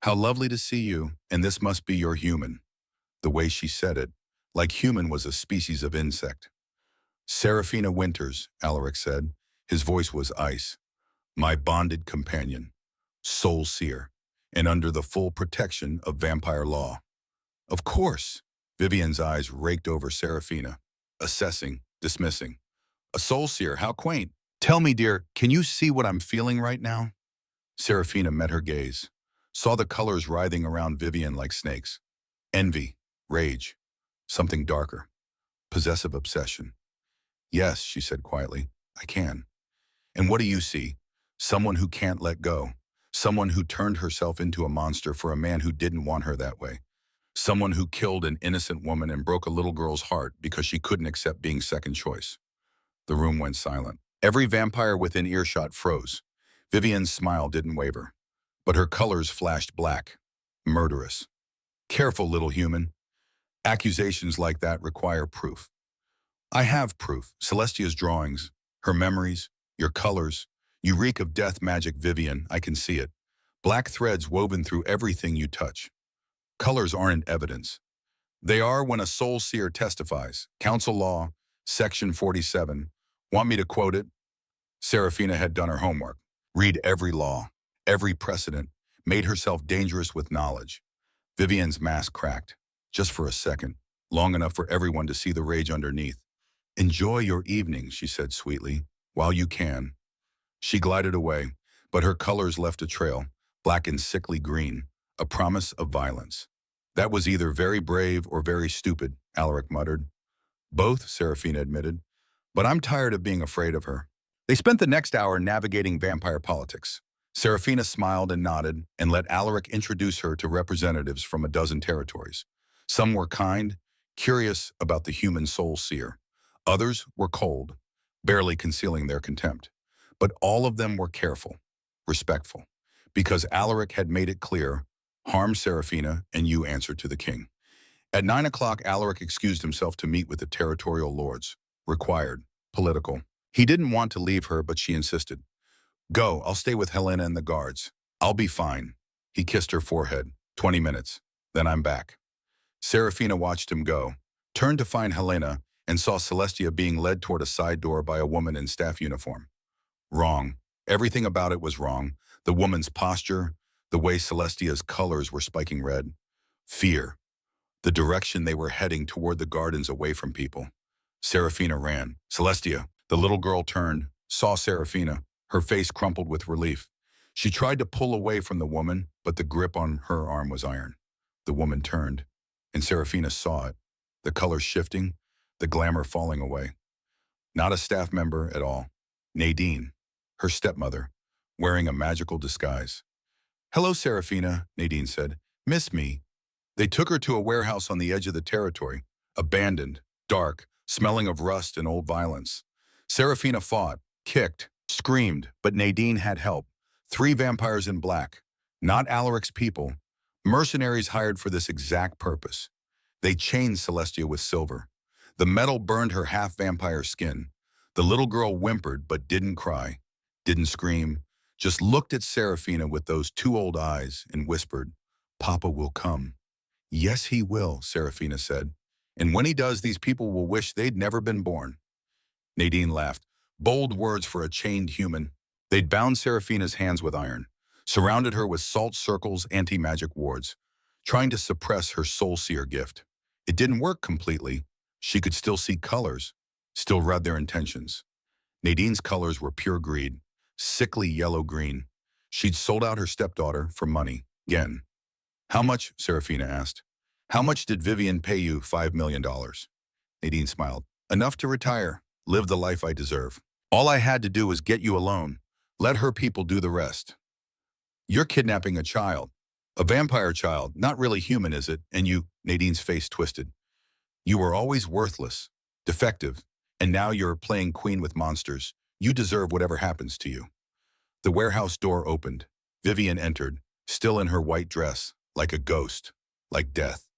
How lovely to see you, and this must be your human. The way she said it, like human was a species of insect. Serafina Winters, Alaric said. His voice was ice. My bonded companion, soul seer, and under the full protection of vampire law. Of course. Vivian's eyes raked over Serafina, assessing, dismissing. A soul seer, how quaint. Tell me, dear, can you see what I'm feeling right now? Serafina met her gaze, saw the colors writhing around Vivian like snakes. Envy, rage, something darker, possessive obsession. Yes, she said quietly, I can. And what do you see? Someone who can't let go. Someone who turned herself into a monster for a man who didn't want her that way. Someone who killed an innocent woman and broke a little girl's heart because she couldn't accept being second choice. The room went silent. Every vampire within earshot froze. Vivian's smile didn't waver, but her colors flashed black, murderous. Careful, little human. Accusations like that require proof. I have proof. Celestia's drawings, her memories, your colors. You reek of death magic, Vivian. I can see it. Black threads woven through everything you touch. Colors aren't evidence. They are when a soul seer testifies. Council Law, Section 47. Want me to quote it? Serafina had done her homework. Read every law, every precedent, made herself dangerous with knowledge. Vivian's mask cracked, just for a second, long enough for everyone to see the rage underneath. Enjoy your evening, she said sweetly, while you can. She glided away, but her colors left a trail, black and sickly green, a promise of violence. That was either very brave or very stupid, Alaric muttered. Both, Serafina admitted, but I'm tired of being afraid of her. They spent the next hour navigating vampire politics. Serafina smiled and nodded and let Alaric introduce her to representatives from a dozen territories. Some were kind, curious about the human soul seer. Others were cold, barely concealing their contempt. But all of them were careful, respectful, because Alaric had made it clear, harm Serafina and you answer to the king. At 9 o'clock, Alaric excused himself to meet with the territorial lords. Required, political. He didn't want to leave her, but she insisted. Go, I'll stay with Helena and the guards. I'll be fine. He kissed her forehead. 20 minutes. Then I'm back. Serafina watched him go, turned to find Helena, and saw Celestia being led toward a side door by a woman in staff uniform. Wrong. Everything about it was wrong. The woman's posture, the way Celestia's colors were spiking red. Fear. The direction they were heading toward the gardens away from people. Serafina ran. Celestia. The little girl turned, saw Serafina, her face crumpled with relief. She tried to pull away from the woman, but the grip on her arm was iron. The woman turned, and Serafina saw it, the color shifting, the glamour falling away. Not a staff member at all. Nadine, her stepmother, wearing a magical disguise. Hello, Serafina, Nadine said. Miss me? They took her to a warehouse on the edge of the territory, abandoned, dark, smelling of rust and old violence. Serafina fought, kicked, screamed, but Nadine had help. 3 vampires in black, not Alaric's people, mercenaries hired for this exact purpose. They chained Celestia with silver. The metal burned her half-vampire skin. The little girl whimpered but didn't cry, didn't scream, just looked at Serafina with those 2 old eyes and whispered, Papa will come. Yes, he will, Serafina said. And when he does, these people will wish they'd never been born. Nadine laughed. Bold words for a chained human. They'd bound Serafina's hands with iron, surrounded her with salt circles, anti-magic wards, trying to suppress her soul-seer gift. It didn't work completely. She could still see colors, still read their intentions. Nadine's colors were pure greed, sickly yellow-green. She'd sold out her stepdaughter for money, again. How much? Serafina asked. How much did Vivian pay you? $5 million. Nadine smiled. Enough to retire, live the life I deserve. All I had to do was get you alone. Let her people do the rest. You're kidnapping a child. A vampire child, not really human, is it? And you, Nadine's face twisted. You were always worthless, defective, and now you're playing queen with monsters. You deserve whatever happens to you. The warehouse door opened. Vivian entered, still in her white dress, like a ghost, like death.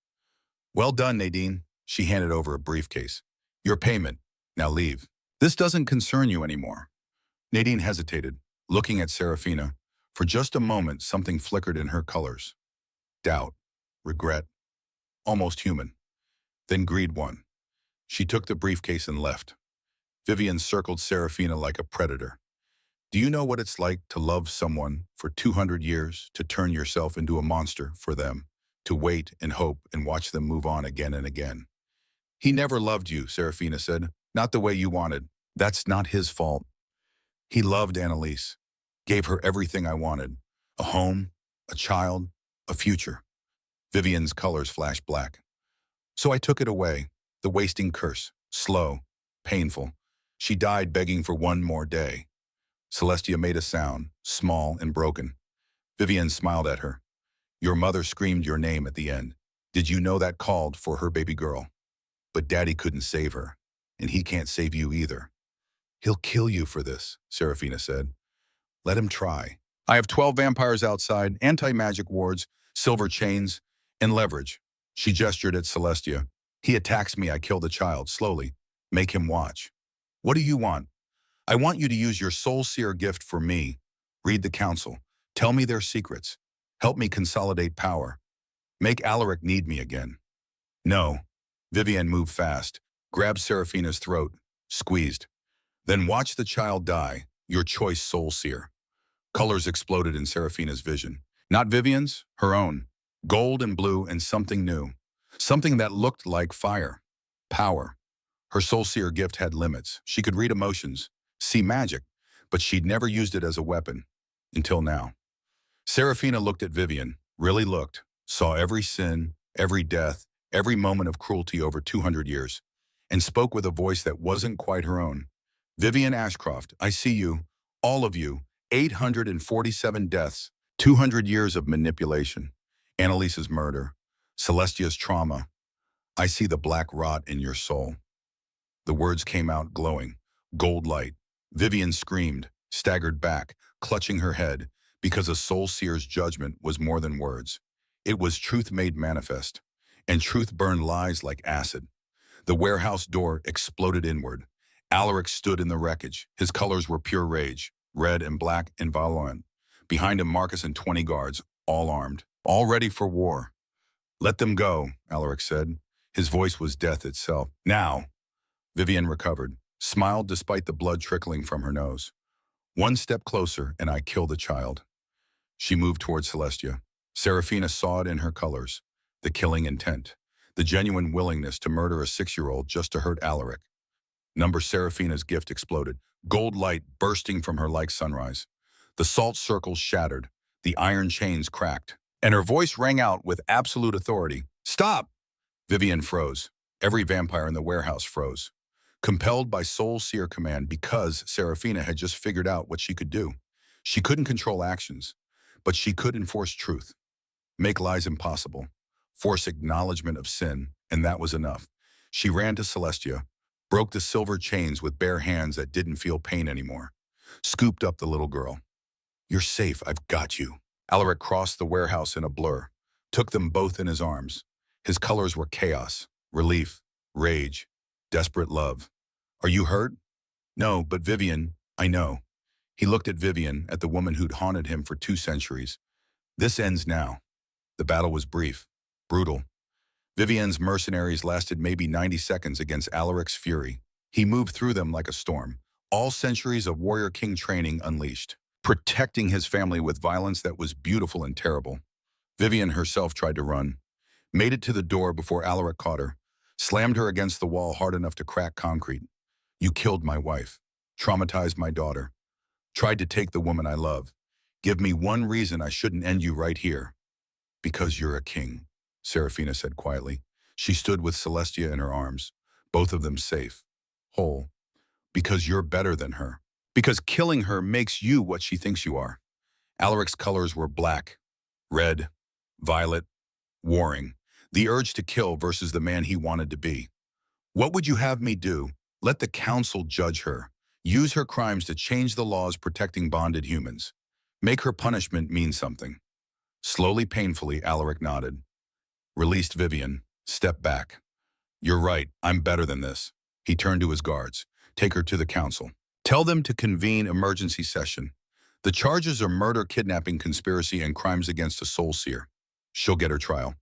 Well done, Nadine. She handed over a briefcase. Your payment. Now leave. This doesn't concern you anymore. Nadine hesitated, looking at Serafina. For just a moment, something flickered in her colors. Doubt, regret, almost human. Then greed won. She took the briefcase and left. Vivian circled Serafina like a predator. Do you know what it's like to love someone for 200 years, to turn yourself into a monster for them, to wait and hope and watch them move on again and again? He never loved you, Serafina said. Not the way you wanted. That's not his fault. He loved Annalise, gave her everything I wanted. A home, a child, a future. Vivian's colors flashed black. So I took it away, the wasting curse, slow, painful. She died begging for one more day. Celestia made a sound, small and broken. Vivian smiled at her. Your mother screamed your name at the end. Did you know that called for her baby girl? But Daddy couldn't save her, and he can't save you either. He'll kill you for this, Serafina said. Let him try. I have 12 vampires outside, anti-magic wards, silver chains, and leverage. She gestured at Celestia. He attacks me, I kill the child, slowly. Make him watch. What do you want? I want you to use your soul-seer gift for me. Read the council. Tell me their secrets. Help me consolidate power. Make Alaric need me again. No. Vivian moved fast, grabbed Serafina's throat, squeezed. Then watch the child die, your choice soul-seer. Colors exploded in Serafina's vision. Not Vivian's, her own. Gold and blue and something new. Something that looked like fire. Power. Her soul-seer gift had limits. She could read emotions, see magic, but she'd never used it as a weapon. Until now. Serafina looked at Vivian, really looked, saw every sin, every death, every moment of cruelty over 200 years, and spoke with a voice that wasn't quite her own. Vivian Ashcroft, I see you, all of you, 847 deaths, 200 years of manipulation, Annalise's murder, Celestia's trauma. I see the black rot in your soul. The words came out glowing, gold light. Vivian screamed, staggered back, clutching her head, because a soul-seer's judgment was more than words. It was truth made manifest, and truth burned lies like acid. The warehouse door exploded inward. Alaric stood in the wreckage. His colors were pure rage, red and black and violent. Behind him, Marcus and 20 guards, all armed, all ready for war. Let them go, Alaric said. His voice was death itself. Now. Vivian recovered, smiled despite the blood trickling from her nose. One step closer, and I kill the child. She moved toward Celestia. Serafina saw it in her colors, the killing intent, the genuine willingness to murder a 6-year-old just to hurt Alaric. Serafina's gift exploded, gold light bursting from her like sunrise. The salt circles shattered, the iron chains cracked, and her voice rang out with absolute authority. Stop! Vivian froze. Every vampire in the warehouse froze. Compelled by soul-seer command because Serafina had just figured out what she could do. She couldn't control actions, but she could enforce truth. Make lies impossible. Force acknowledgement of sin, and that was enough. She ran to Celestia, broke the silver chains with bare hands that didn't feel pain anymore. Scooped up the little girl. You're safe, I've got you. Alaric crossed the warehouse in a blur, took them both in his arms. His colors were chaos, relief, rage, desperate love. Are you hurt? No, but Vivian, I know. He looked at Vivian, at the woman who'd haunted him for 2 centuries. This ends now. The battle was brief, brutal. Vivian's mercenaries lasted maybe 90 seconds against Alaric's fury. He moved through them like a storm, All centuries of warrior king training unleashed, protecting his family with violence that was beautiful and terrible. Vivian herself tried to run, made it to the door before Alaric caught her, slammed her against the wall hard enough to crack concrete. You killed my wife, traumatized my daughter, tried to take the woman I love. Give me one reason I shouldn't end you right here. Because you're a king, Serafina said quietly. She stood with Celestia in her arms, both of them safe, whole. Because you're better than her. Because killing her makes you what she thinks you are. Alaric's colors were black, red, violet, warring. The urge to kill versus the man he wanted to be. What would you have me do? Let the council judge her. Use her crimes to change the laws protecting bonded humans. Make her punishment mean something. Slowly, painfully, Alaric nodded. Released Vivian. Step back. You're right, I'm better than this. He turned to his guards. Take her to the council. Tell them to convene emergency session. The charges are murder, kidnapping, conspiracy, and crimes against a soul seer. She'll get her trial.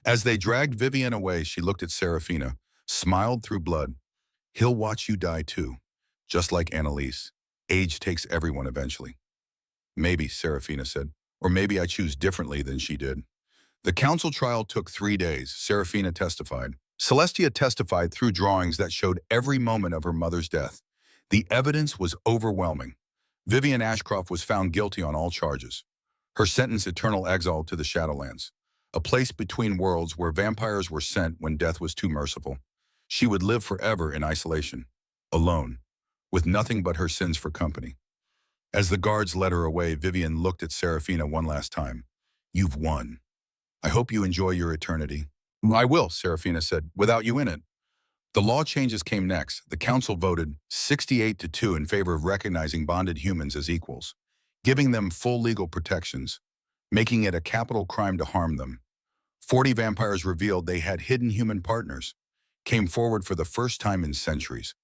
As they dragged Vivian away, she looked at Serafina, smiled through blood. He'll watch you die too. Just like Annalise. Age takes everyone eventually. Maybe, Serafina said. Or maybe I choose differently than she did. The council trial took 3 days, Serafina testified. Celestia testified through drawings that showed every moment of her mother's death. The evidence was overwhelming. Vivian Ashcroft was found guilty on all charges. Her sentence eternal exile to the Shadowlands, a place between worlds where vampires were sent when death was too merciful. She would live forever in isolation, alone, with nothing but her sins for company. As the guards led her away, Vivian looked at Serafina one last time. You've won. I hope you enjoy your eternity. I will, Serafina said, without you in it. The law changes came next. The council voted 68-2 in favor of recognizing bonded humans as equals, giving them full legal protections, making it a capital crime to harm them. 40 vampires revealed they had hidden human partners, came forward for the first time in centuries,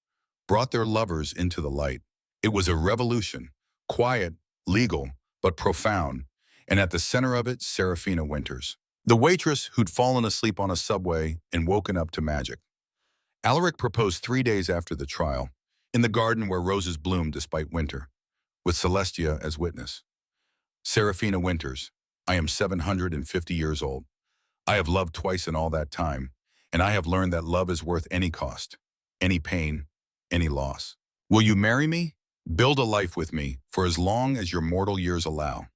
brought their lovers into the light. It was a revolution, quiet, legal, but profound, and at the center of it, Serafina Winters, the waitress who'd fallen asleep on a subway and woken up to magic. Alaric proposed 3 days after the trial, in the garden where roses bloomed despite winter, with Celestia as witness. Serafina Winters, I am 750 years old. I have loved twice in all that time, and I have learned that love is worth any cost, any pain, any loss. Will you marry me? Build a life with me for as long as your mortal years allow.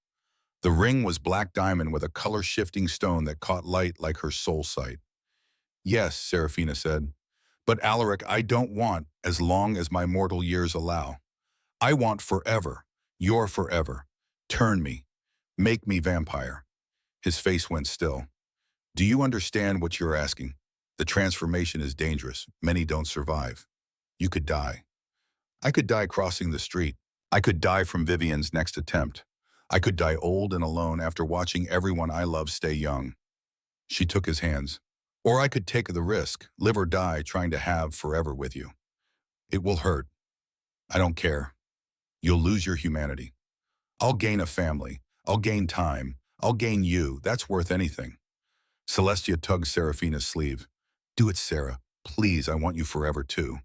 The ring was black diamond with a color-shifting stone that caught light like her soul sight. Yes, Serafina said. But Alaric, I don't want as long as my mortal years allow. I want forever, your forever. Turn me, make me vampire. His face went still. Do you understand what you're asking? The transformation is dangerous. Many don't survive. You could die. I could die crossing the street. I could die from Vivian's next attempt. I could die old and alone after watching everyone I love stay young. She took his hands. Or I could take the risk, live or die trying to have forever with you. It will hurt. I don't care. You'll lose your humanity. I'll gain a family. I'll gain time. I'll gain you. That's worth anything. Celestia tugged Serafina's sleeve. Do it, Sarah. Please, I want you forever too.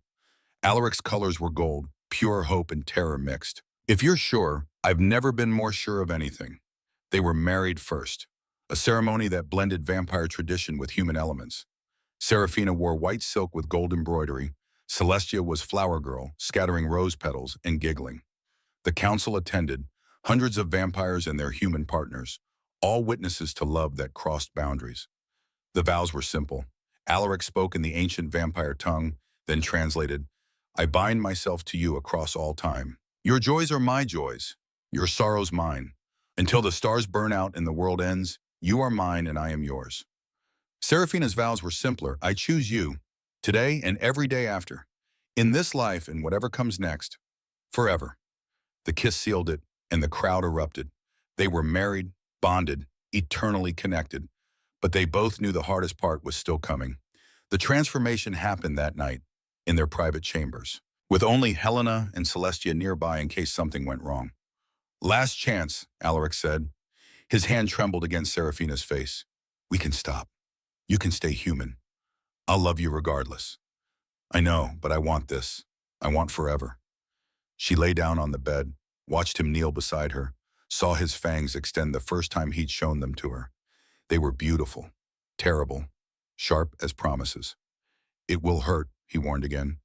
Alaric's colors were gold, pure hope and terror mixed. If you're sure, I've never been more sure of anything. They were married first. A ceremony that blended vampire tradition with human elements. Serafina wore white silk with gold embroidery. Celestia was flower girl, scattering rose petals and giggling. The council attended, hundreds of vampires and their human partners, all witnesses to love that crossed boundaries. The vows were simple. Alaric spoke in the ancient vampire tongue, then translated, I bind myself to you across all time. Your joys are my joys, your sorrows mine. Until the stars burn out and the world ends, you are mine and I am yours. Serafina's vows were simpler. I choose you, today and every day after. In this life and whatever comes next, forever. The kiss sealed it, and the crowd erupted. They were married, bonded, eternally connected. But they both knew the hardest part was still coming. The transformation happened that night, in their private chambers, with only Helena and Celestia nearby in case something went wrong. Last chance, Alaric said. His hand trembled against Serafina's face. We can stop. You can stay human. I'll love you regardless. I know, but I want this. I want forever. She lay down on the bed, watched him kneel beside her, saw his fangs extend the first time he'd shown them to her. They were beautiful, terrible, sharp as promises. "It will hurt," he warned again.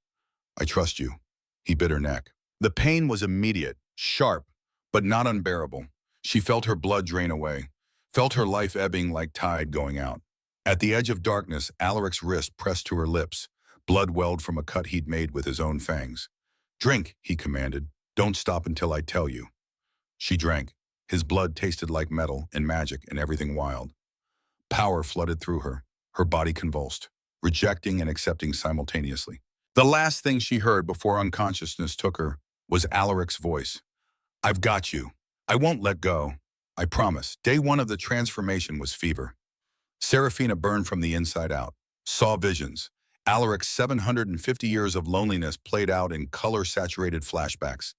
"I trust you." He bit her neck. The pain was immediate, sharp, but not unbearable. She felt her blood drain away, felt her life ebbing like tide going out. At the edge of darkness, Alaric's wrist pressed to her lips. Blood welled from a cut he'd made with his own fangs. "Drink," he commanded. "Don't stop until I tell you." She drank. His blood tasted like metal and magic and everything wild. Power flooded through her. Her body convulsed, rejecting and accepting simultaneously. The last thing she heard before unconsciousness took her was Alaric's voice. "I've got you. I won't let go. I promise." Day one of the transformation was fever. Serafina burned from the inside out, saw visions. Alaric's 750 years of loneliness played out in color-saturated flashbacks.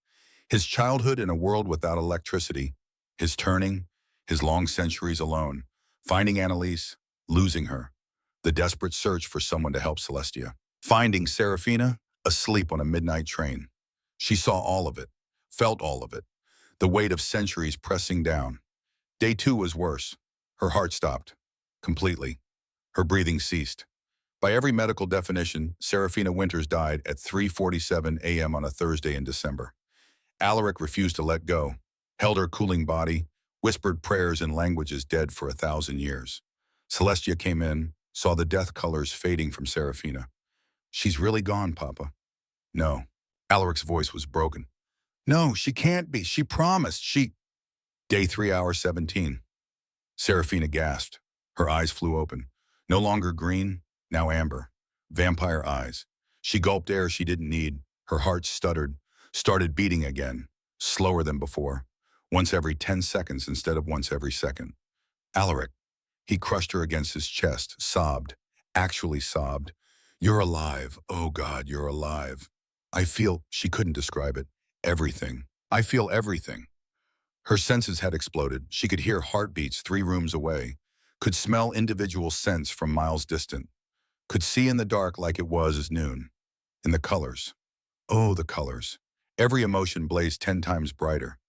His childhood in a world without electricity, his turning, his long centuries alone, finding Annalise, losing her, the desperate search for someone to help Celestia, finding Serafina asleep on a midnight train. She saw all of it, felt all of it, the weight of centuries pressing down. Day two was worse. Her heart stopped, completely. Her breathing ceased. By every medical definition, Serafina Winters died at 3:47 a.m. on a Thursday in December. Alaric refused to let go, held her cooling body, whispered prayers in languages dead for 1,000 years. Celestia came in, saw the death colors fading from Serafina. "She's really gone, Papa." "No." Alaric's voice was broken. "No, she can't be. She promised. Day 3 hour 17. Serafina gasped. Her eyes flew open. No longer green, now amber. Vampire eyes. She gulped air she didn't need. Her heart stuttered, started beating again, slower than before, once every 10 seconds instead of once every second. "Alaric." He crushed her against his chest, sobbed, actually sobbed. "You're alive. Oh God, you're alive. I feel," she couldn't describe it, "everything. I feel everything." Her senses had exploded. She could hear heartbeats 3 rooms away, could smell individual scents from miles distant, could see in the dark like it was as noon. And the colors. Oh, the colors. Every emotion blazed 10 times brighter.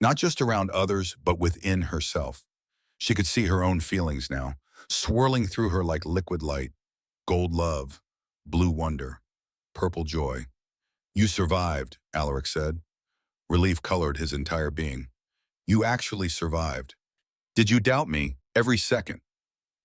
Not just around others, but within herself. She could see her own feelings now, swirling through her like liquid light. Gold love, blue wonder, purple joy. "You survived," Alaric said. Relief colored his entire being. "You actually survived. Did you doubt me every second?"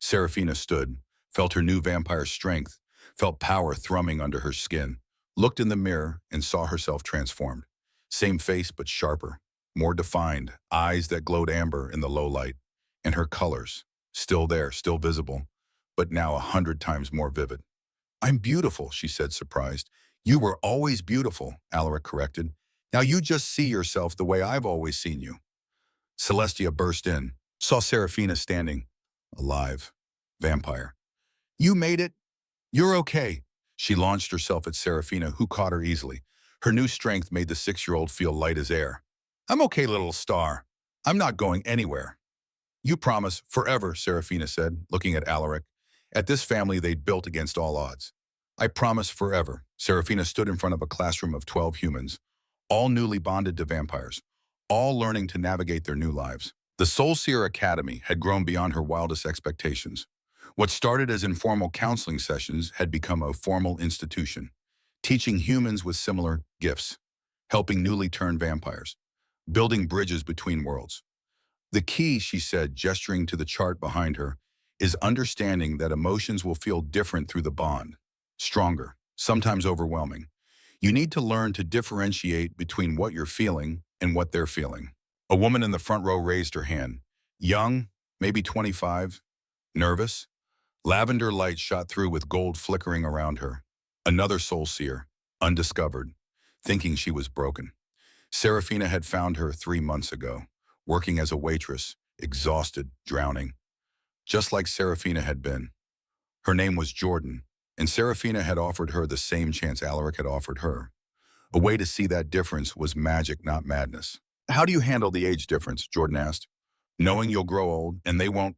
Serafina stood, felt her new vampire strength, felt power thrumming under her skin, looked in the mirror and saw herself transformed. Same face but sharper, more defined, eyes that glowed amber in the low light. And her colors, still there, still visible, but now 100 times more vivid. "I'm beautiful," she said, surprised. "You were always beautiful," Alaric corrected. "Now you just see yourself the way I've always seen you." Celestia burst in, saw Serafina standing, alive, vampire. "You made it. You're okay." She launched herself at Serafina, who caught her easily. Her new strength made the 6-year-old feel light as air. "I'm okay, little star. I'm not going anywhere." "You promise, forever," Serafina said, looking at Alaric. At this family they'd built against all odds. "I promise forever." Serafina stood in front of a classroom of 12 humans, all newly bonded to vampires, all learning to navigate their new lives. The Soul Seer Academy had grown beyond her wildest expectations. What started as informal counseling sessions had become a formal institution, teaching humans with similar gifts, helping newly turned vampires, building bridges between worlds. "The key," she said, gesturing to the chart behind her, "is understanding that emotions will feel different through the bond. Stronger, sometimes overwhelming. You need to learn to differentiate between what you're feeling and what they're feeling." A woman in the front row raised her hand. Young, maybe 25, nervous. Lavender light shot through with gold flickering around her. Another soul seer, undiscovered, thinking she was broken. Serafina had found her 3 months ago, working as a waitress, exhausted, drowning. Just like Serafina had been. Her name was Jordan, and Serafina had offered her the same chance Alaric had offered her. A way to see that difference was magic, not madness. "How do you handle the age difference?" Jordan asked. "Knowing you'll grow old, and they won't."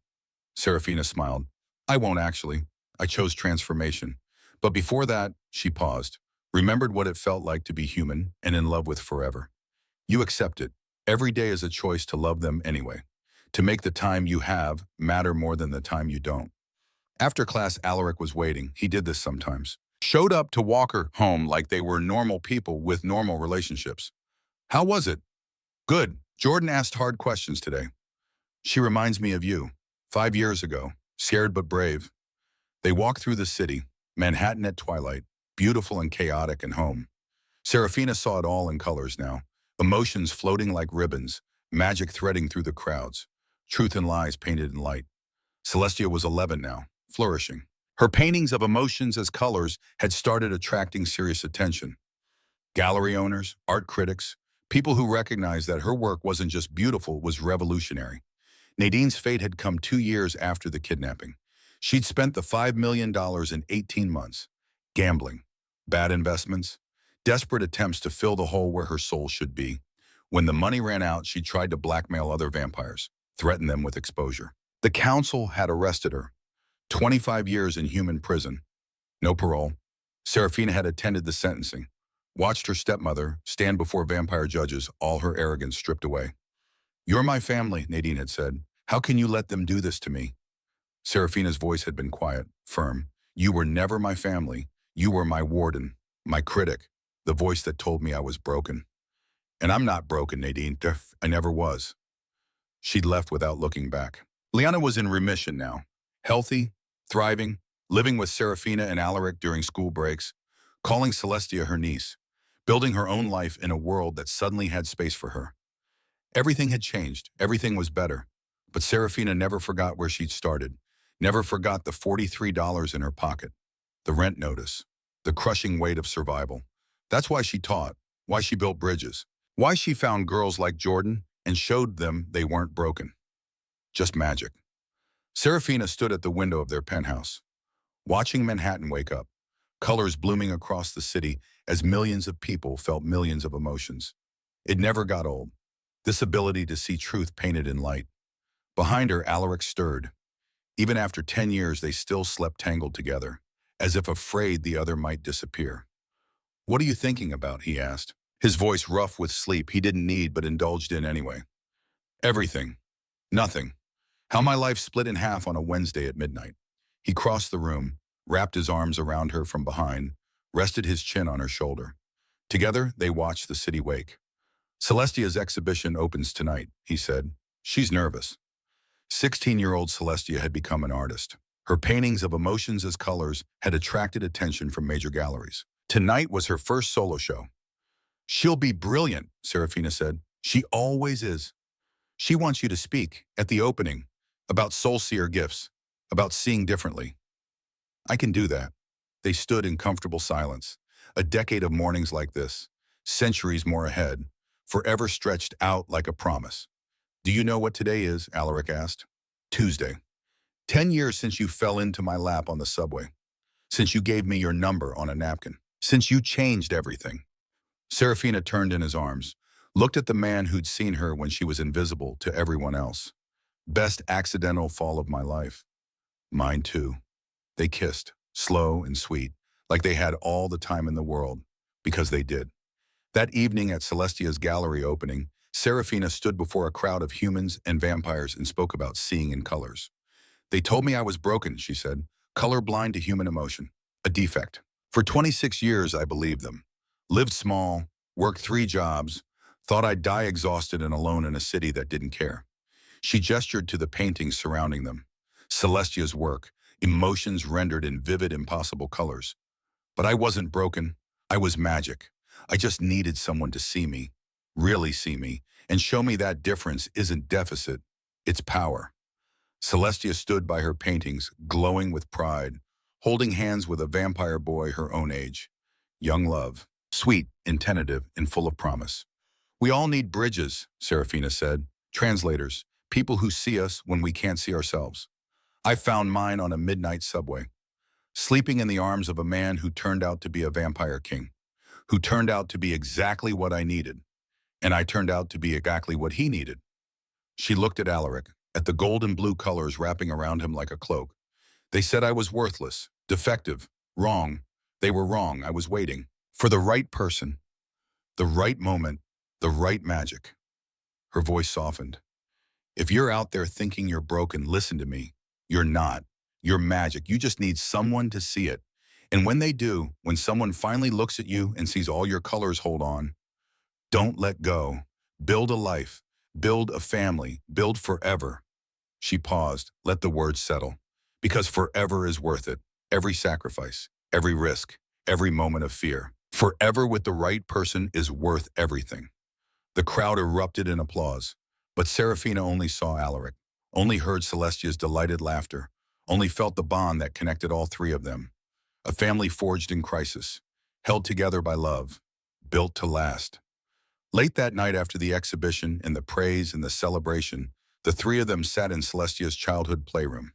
Serafina smiled. "I won't actually. I chose transformation. But before that," she paused. Remembered what it felt like to be human and in love with forever. You accept it. Every day is a choice to love them anyway. To make the time you have matter more than the time you don't. After class, Alaric was waiting. He did this sometimes. Showed up to walk her home like they were normal people with normal relationships. How was it? Good. Jordan asked hard questions today. She reminds me of you. 5 years ago, scared but brave. They walked through the city, Manhattan at twilight, beautiful and chaotic and home. Serafina saw it all in colors now. Emotions floating like ribbons, magic threading through the crowds, truth and lies painted in light. Celestia was 11 now, flourishing. Her paintings of emotions as colors had started attracting serious attention. Gallery owners, art critics, people who recognized that her work wasn't just beautiful, it was revolutionary. Nadine's fate had come 2 years after the kidnapping. She'd spent the $5 million in 18 months. Gambling, bad investments, desperate attempts to fill the hole where her soul should be. When the money ran out, she tried to blackmail other vampires, threaten them with exposure. The council had arrested her. 25 years in human prison. No parole. Serafina had attended the sentencing. Watched her stepmother stand before vampire judges, all her arrogance stripped away. "You're my family," Nadine had said. "How can you let them do this to me?" Serafina's voice had been quiet, firm. "You were never my family. You were my warden, my critic, the voice that told me I was broken." "And I'm not broken, Nadine. I never was." She'd left without looking back. Liana was in remission now. Healthy, thriving, living with Serafina and Alaric during school breaks, calling Celestia her niece, building her own life in a world that suddenly had space for her. Everything had changed. Everything was better. But Serafina never forgot where she'd started, never forgot the $43 in her pocket, the rent notice, the crushing weight of survival. That's why she taught, why she built bridges, why she found girls like Jordan and showed them they weren't broken. Just magic. Serafina stood at the window of their penthouse, watching Manhattan wake up, colors blooming across the city as millions of people felt millions of emotions. It never got old, this ability to see truth painted in light. Behind her, Alaric stirred. Even after 10 years, they still slept tangled together, as if afraid the other might disappear. "What are you thinking about?" he asked, his voice rough with sleep he didn't need but indulged in anyway. "Everything. Nothing. How my life split in half on a Wednesday at midnight." He crossed the room, wrapped his arms around her from behind, rested his chin on her shoulder. Together, they watched the city wake. "Celestia's exhibition opens tonight," he said. "She's nervous." 16-year-old Celestia had become an artist. Her paintings of emotions as colors had attracted attention from major galleries. Tonight was her first solo show. "She'll be brilliant," Serafina said. "She always is. She wants you to speak, at the opening, about soul-seer gifts, about seeing differently." "I can do that." They stood in comfortable silence. A decade of mornings like this, centuries more ahead, forever stretched out like a promise. "Do you know what today is?" Alaric asked. "Tuesday. 10 years since you fell into my lap on the subway. Since you gave me your number on a napkin. Since you changed everything." Serafina turned in his arms, looked at the man who'd seen her when she was invisible to everyone else. "Best accidental fall of my life." "Mine too." They kissed, slow and sweet, like they had all the time in the world, because they did. That evening at Celestia's gallery opening, Serafina stood before a crowd of humans and vampires and spoke about seeing in colors. "They told me I was broken," she said, "colorblind to human emotion, a defect. For 26 years, I believed them. Lived small, worked 3 jobs, thought I'd die exhausted and alone in a city that didn't care." She gestured to the paintings surrounding them. Celestia's work, emotions rendered in vivid, impossible colors. "But I wasn't broken. I was magic. I just needed someone to see me, really see me, and show me that difference isn't deficit, it's power." Celestia stood by her paintings, glowing with pride, holding hands with a vampire boy her own age. Young love, sweet and tentative and full of promise. "We all need bridges," Serafina said. "Translators, people who see us when we can't see ourselves. I found mine on a midnight subway, sleeping in the arms of a man who turned out to be a vampire king, who turned out to be exactly what I needed, and I turned out to be exactly what he needed." She looked at Alaric, at the gold and blue colors wrapping around him like a cloak. "They said I was worthless, defective, wrong. They were wrong. I was waiting. For the right person, the right moment, the right magic. Her voice softened. If you're out there thinking you're broken, listen to me. You're not. You're magic. You just need someone to see it. And when they do, when someone finally looks at you and sees all your colors, hold on. Don't let go. Build a life. Build a family. Build forever. She paused. Let the words settle. Because forever is worth it. Every sacrifice, every risk, every moment of fear. Forever with the right person is worth everything. The crowd erupted in applause, but Serafina only saw Alaric, only heard Celestia's delighted laughter, only felt the bond that connected all three of them. A family forged in crisis, held together by love, built to last. Late that night after the exhibition and the praise and the celebration, the three of them sat in Celestia's childhood playroom.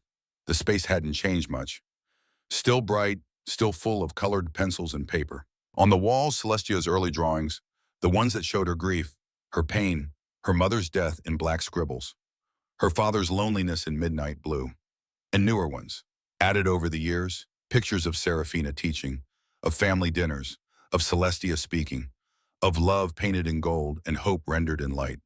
The space hadn't changed much. Still bright, still full of colored pencils and paper. On the walls, Celestia's early drawings, the ones that showed her grief, her pain, her mother's death in black scribbles, her father's loneliness in midnight blue, and newer ones, added over the years, pictures of Serafina teaching, of family dinners, of Celestia speaking, of love painted in gold and hope rendered in light.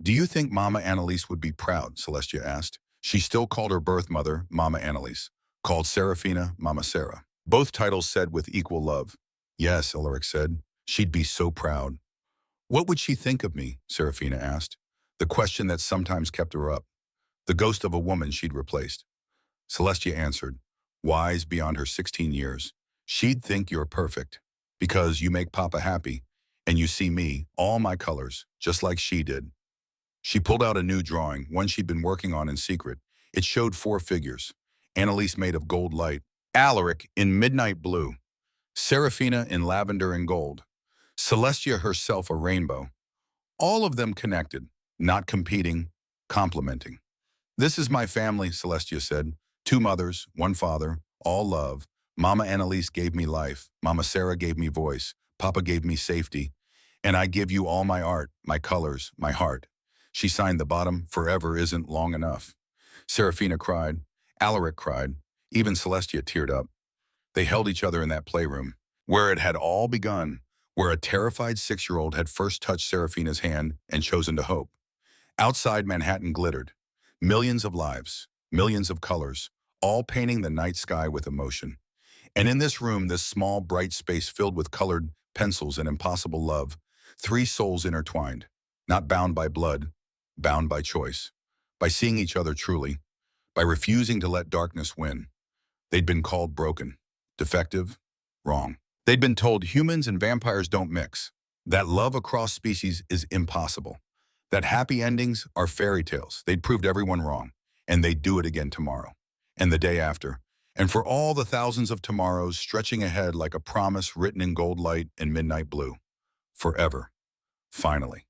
Do you think Mama Annalise would be proud? Celestia asked. She still called her birth mother Mama Annalise, called Serafina Mama Sarah. Both titles said with equal love. Yes, Alaric said. She'd be so proud. What would she think of me? Serafina asked, the question that sometimes kept her up, the ghost of a woman she'd replaced. Celestia answered, wise beyond her 16 years. She'd think you're perfect, because you make Papa happy, and you see me, all my colors, just like she did. She pulled out a new drawing, one she'd been working on in secret. It showed 4 figures, Annalise made of gold light, Alaric in midnight blue, Serafina in lavender and gold, Celestia herself a rainbow. All of them connected, not competing, complementing. This is my family, Celestia said. 2 mothers, 1 father, all love. Mama Annalise gave me life. Mama Sarah gave me voice. Papa gave me safety. And I give you all my art, my colors, my heart. She signed the bottom, forever isn't long enough. Serafina cried. Alaric cried. Even Celestia teared up. They held each other in that playroom, where it had all begun, where a terrified 6-year-old had first touched Serafina's hand and chosen to hope. Outside, Manhattan glittered. Millions of lives, millions of colors, all painting the night sky with emotion. And in this room, this small, bright space filled with colored pencils and impossible love, 3 souls intertwined, not bound by blood, bound by choice, by seeing each other truly, by refusing to let darkness win. They'd been called broken, defective, wrong. They'd been told humans and vampires don't mix, that love across species is impossible, that happy endings are fairy tales. They'd proved everyone wrong, and they'd do it again tomorrow, and the day after, and for all the thousands of tomorrows stretching ahead like a promise written in gold light and midnight blue. Forever. Finally.